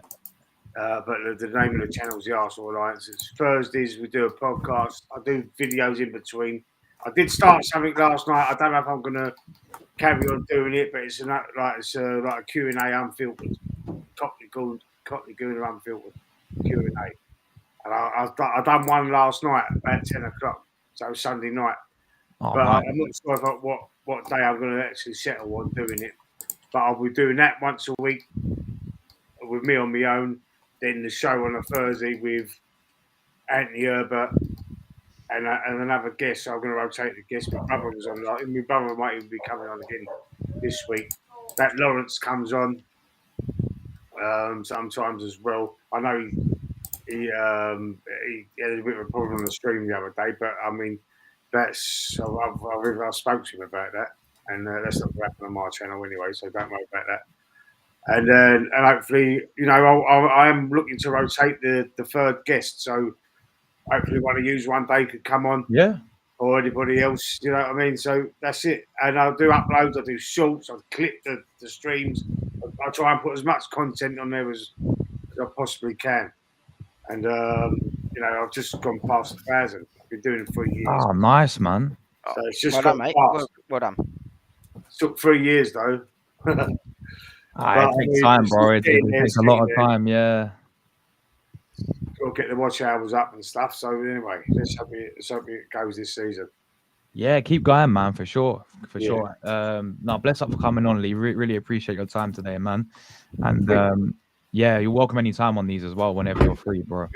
But the name of the channel is the Arsenal Alliance. It's Thursdays. We do a podcast. I do videos in between. I did start something last night. I don't know if I'm going to carry on doing it, but it's like a Q&A unfiltered. Cockney Gooner unfiltered Q&A. And I done one last night at 10 o'clock, so Sunday night. But I'm not sure about what day I'm going to actually settle on doing it. But I'll be doing that once a week with me on my own. Then the show on a Thursday with Anthony Herbert and another guest. So I'm going to rotate the guest. My brother was on. My brother might even be coming on again this week. That Lawrence comes on sometimes as well. I know he had a bit of a problem on the stream the other day, but I mean, I've spoke to him about that, and that's not going to happen on my channel anyway, so don't worry about that. And hopefully, I am looking to rotate the third guest, so hopefully one of you one day could come on, or anybody else, you know what I mean? So that's it. And I'll do uploads, I'll do shorts, I'll clip the streams, I'll try and put as much content on there as I possibly can. And I've just gone past 1,000. I've been doing it for years. Oh, nice, man. So it's just well done, mate. Well done. It took 3 years though. It takes time, bro. It takes a lot of time, yeah. Got to get the watch hours up and stuff. So anyway, let's hope it goes this season. Yeah, keep going, man, for sure. Sure. No, bless up for coming on, Lee. Really appreciate your time today, man. And yeah, you're welcome anytime on these as well, whenever you're free, bro.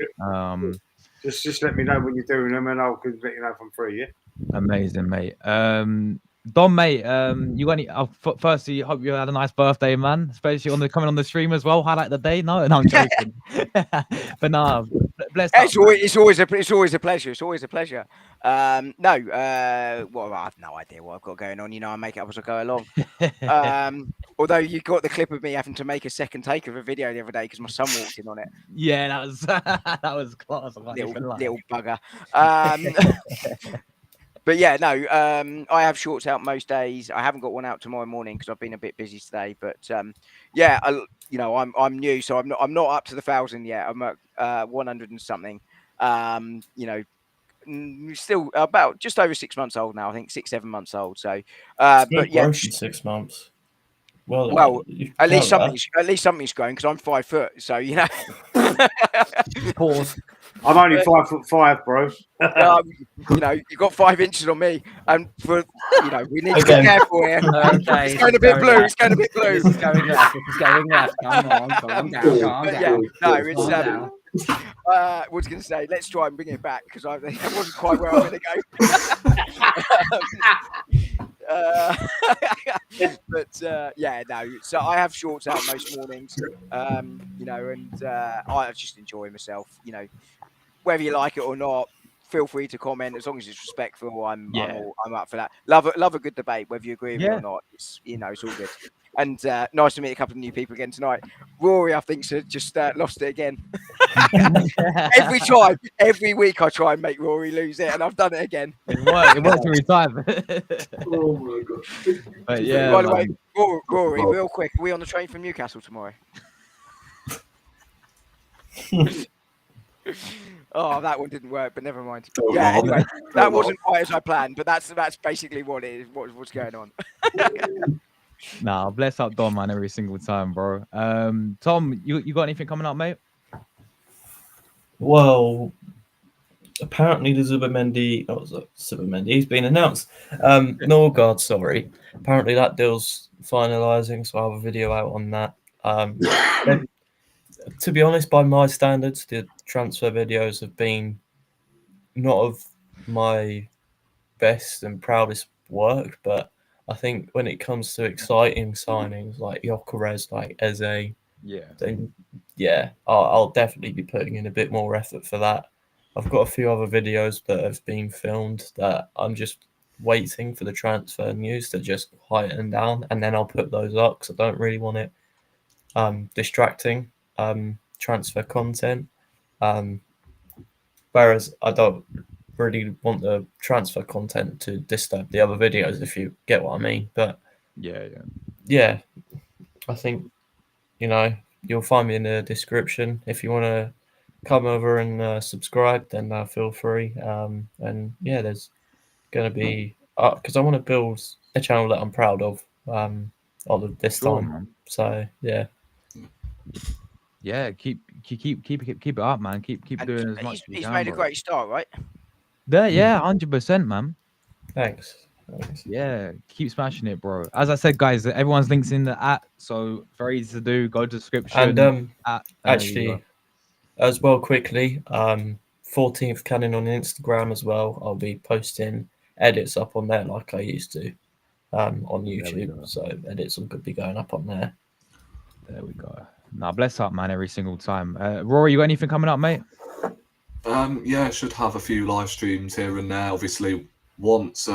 Just let me know when you're doing them, and I'll let you know if I'm free. Yeah. Amazing, mate. Dom, mate, you got any? Firstly, hope you had a nice birthday, man. Especially coming on the stream as well. Highlight the day. No, I'm joking. But no, bless. It's always a pleasure. It's always a pleasure. I have no idea what I've got going on. I make it up as I go along. Although you got the clip of me having to make a second take of a video the other day because my son walked in on it. Yeah, that was class. Little bugger. But yeah, no, I have shorts out most days. I haven't got one out tomorrow morning because I've been a bit busy today. But I'm new, so I'm not up to the 1,000 yet. I'm at 100 and something. Still about just over 6 months old now. I think 6-7 months old. So, but yeah, 6 months. Well, at least something's grown because I'm 5 foot. So Pause. I'm only 5'5", bro. You've got 5 inches on me, and we need to be careful here. Okay, it's going a bit blue. It's going a bit blue. This is going left. Come on, calm down. It's what was going to say? Let's try and bring it back because that wasn't quite where I'm going to But yeah, no. So I have shorts out most mornings, you know, and I just enjoy myself. You know, whether you like it or not, feel free to comment. As long as it's respectful, I'm up for that. Love a good debate, whether you agree with me or not. It's, you know, it's all good. And nice to meet a couple of new people again tonight. Rory, I think, just lost it again. Every week I try and make Rory lose it, and I've done it again. It works every time. Oh my god! But yeah, By the way, man. Rory, real quick, are we on the train from Newcastle tomorrow? Oh, that one didn't work, but never mind. Yeah, anyway, that wasn't quite as I planned, but that's basically what it is. What's going on? Nah, bless up Dom, man, every single time, bro. Thom, you got anything coming up, mate? Well, apparently the Zubimendi, he's been announced. Norgard, sorry. Apparently that deal's finalising, so I'll have a video out on that. To be honest, by my standards, the transfer videos have been not of my best and proudest work, but I think when it comes to exciting signings like Gyökeres, like Eze, then yeah, I'll definitely be putting in a bit more effort for that. I've got a few other videos that have been filmed that I'm just waiting for the transfer news to just quieten down, and then I'll put those up because I don't really want it distracting transfer content. Whereas I don't really want the transfer content to disturb the other videos, if you get what I mean. But yeah, I think, you know, you'll find me in the description if you want to come over and subscribe. Then feel free. And yeah, there's going to be because I want to build a channel that I'm proud of this time. Man. So yeah, keep it up, man. Keep doing as much as you he's can. made a great start, right? Yeah, 100%, man. Thanks. Yeah, keep smashing it, bro. As I said, guys, everyone's links in the app, so very easy to do. Go to description. And actually, as well, quickly, 14th Canon on Instagram as well. I'll be posting edits up on there like I used to on YouTube. So edits will be going up on there. There we go. Now, bless up, man, every single time. Rory, you got anything coming up, mate? Yeah, I should have a few live streams here and there. Obviously, once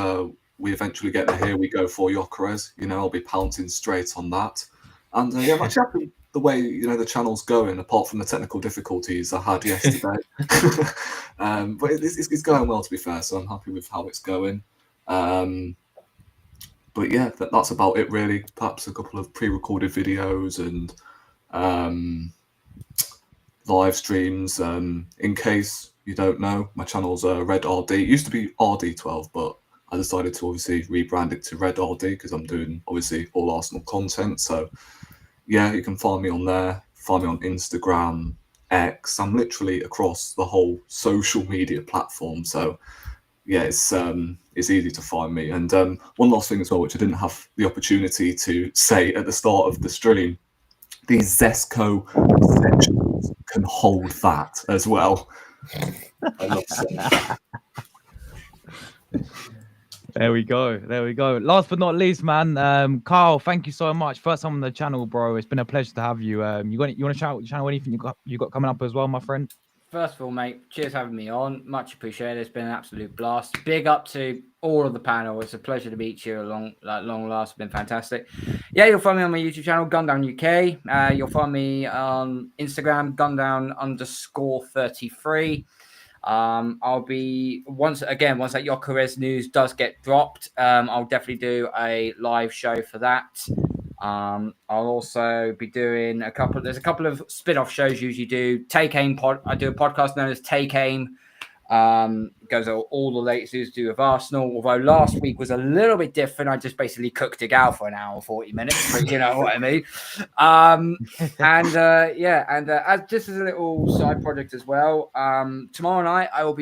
we eventually get to Here We Go for Gyökeres, you know, I'll be pouncing straight on that. And yeah, I'm actually happy the way, you know, the channel's going, apart from the technical difficulties I had yesterday. But it's going well, to be fair, so I'm happy with how it's going. But yeah, that's about it, really. Perhaps a couple of pre-recorded videos and live streams. In case you don't know, my channel's Red RD. It used to be RD12, but I decided to obviously rebrand it to Red RD because I'm doing obviously all Arsenal content. So yeah, you can find me on there. Find me on Instagram, X. I'm literally across the whole social media platform. So yeah, it's easy to find me. And one last thing as well, which I didn't have the opportunity to say at the start of the stream, these Zesco sections can hold that as well. I love that. There we go. Last but not least, man, Karl, thank you so much. First time on the channel, bro. It's been a pleasure to have you. You want to shout out your channel? Anything you got coming up as well, my friend? First of all, mate, cheers for having me on. Much appreciated. It's been an absolute blast. Big up to all of the panel. It's a pleasure to meet you long last. It's been fantastic. Yeah, you'll find me on my YouTube channel, Gundown UK. You'll find me on Instagram, Gundown_33. I'll be once that Gyökeres news does get dropped, I'll definitely do a live show for that. I'll also be doing there's a couple of spin-off shows usually do. Take Aim I do a podcast known as Take Aim. Goes all the latest news to do with Arsenal, although last week was a little bit different. I just basically cooked a gal for an hour and 40 minutes, but you know what I mean. As just as a little side project as well, tomorrow night I'm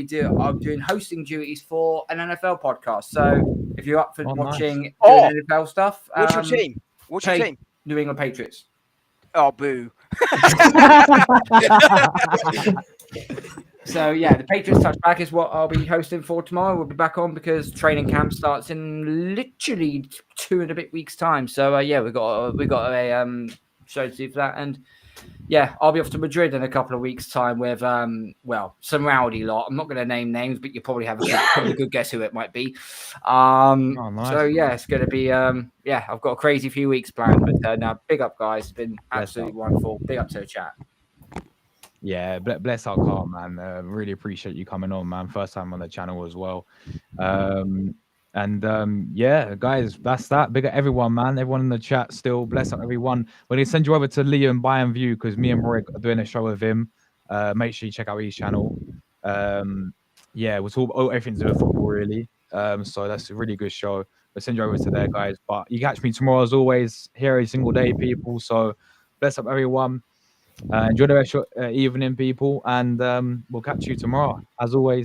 doing hosting duties for an NFL podcast. So if you're up for watching NFL stuff, what's your team? What's your team? New England Patriots. Oh, boo. So yeah, the Patriots Touchback is what I'll be hosting for tomorrow. We'll be back on because training camp starts in literally 2 and a bit weeks time. So yeah, we got a show to do for that, and yeah, I'll be off to Madrid in a couple of weeks' time with some rowdy lot. I'm not going to name names, but you probably have a good guess who it might be. Nice. So yeah, it's going to be I've got a crazy few weeks planned. But now, big up, guys. It's been absolutely wonderful. Big up to the chat. Yeah, bless our Karl, man. Really appreciate you coming on, man. First time on the channel as well. Yeah, guys, that's that. Big up everyone, man. Everyone in the chat still. Bless up everyone. We're going to send you over to Liam Bayern View because me and Rory are doing a show with him. Make sure you check out his channel. Yeah, we'll talk everything to do with football, really. So that's a really good show. We'll send you over to there, guys. But you catch me tomorrow, as always, here every single day, people. So bless up everyone. Enjoy the rest of your evening, people. And we'll catch you tomorrow, as always.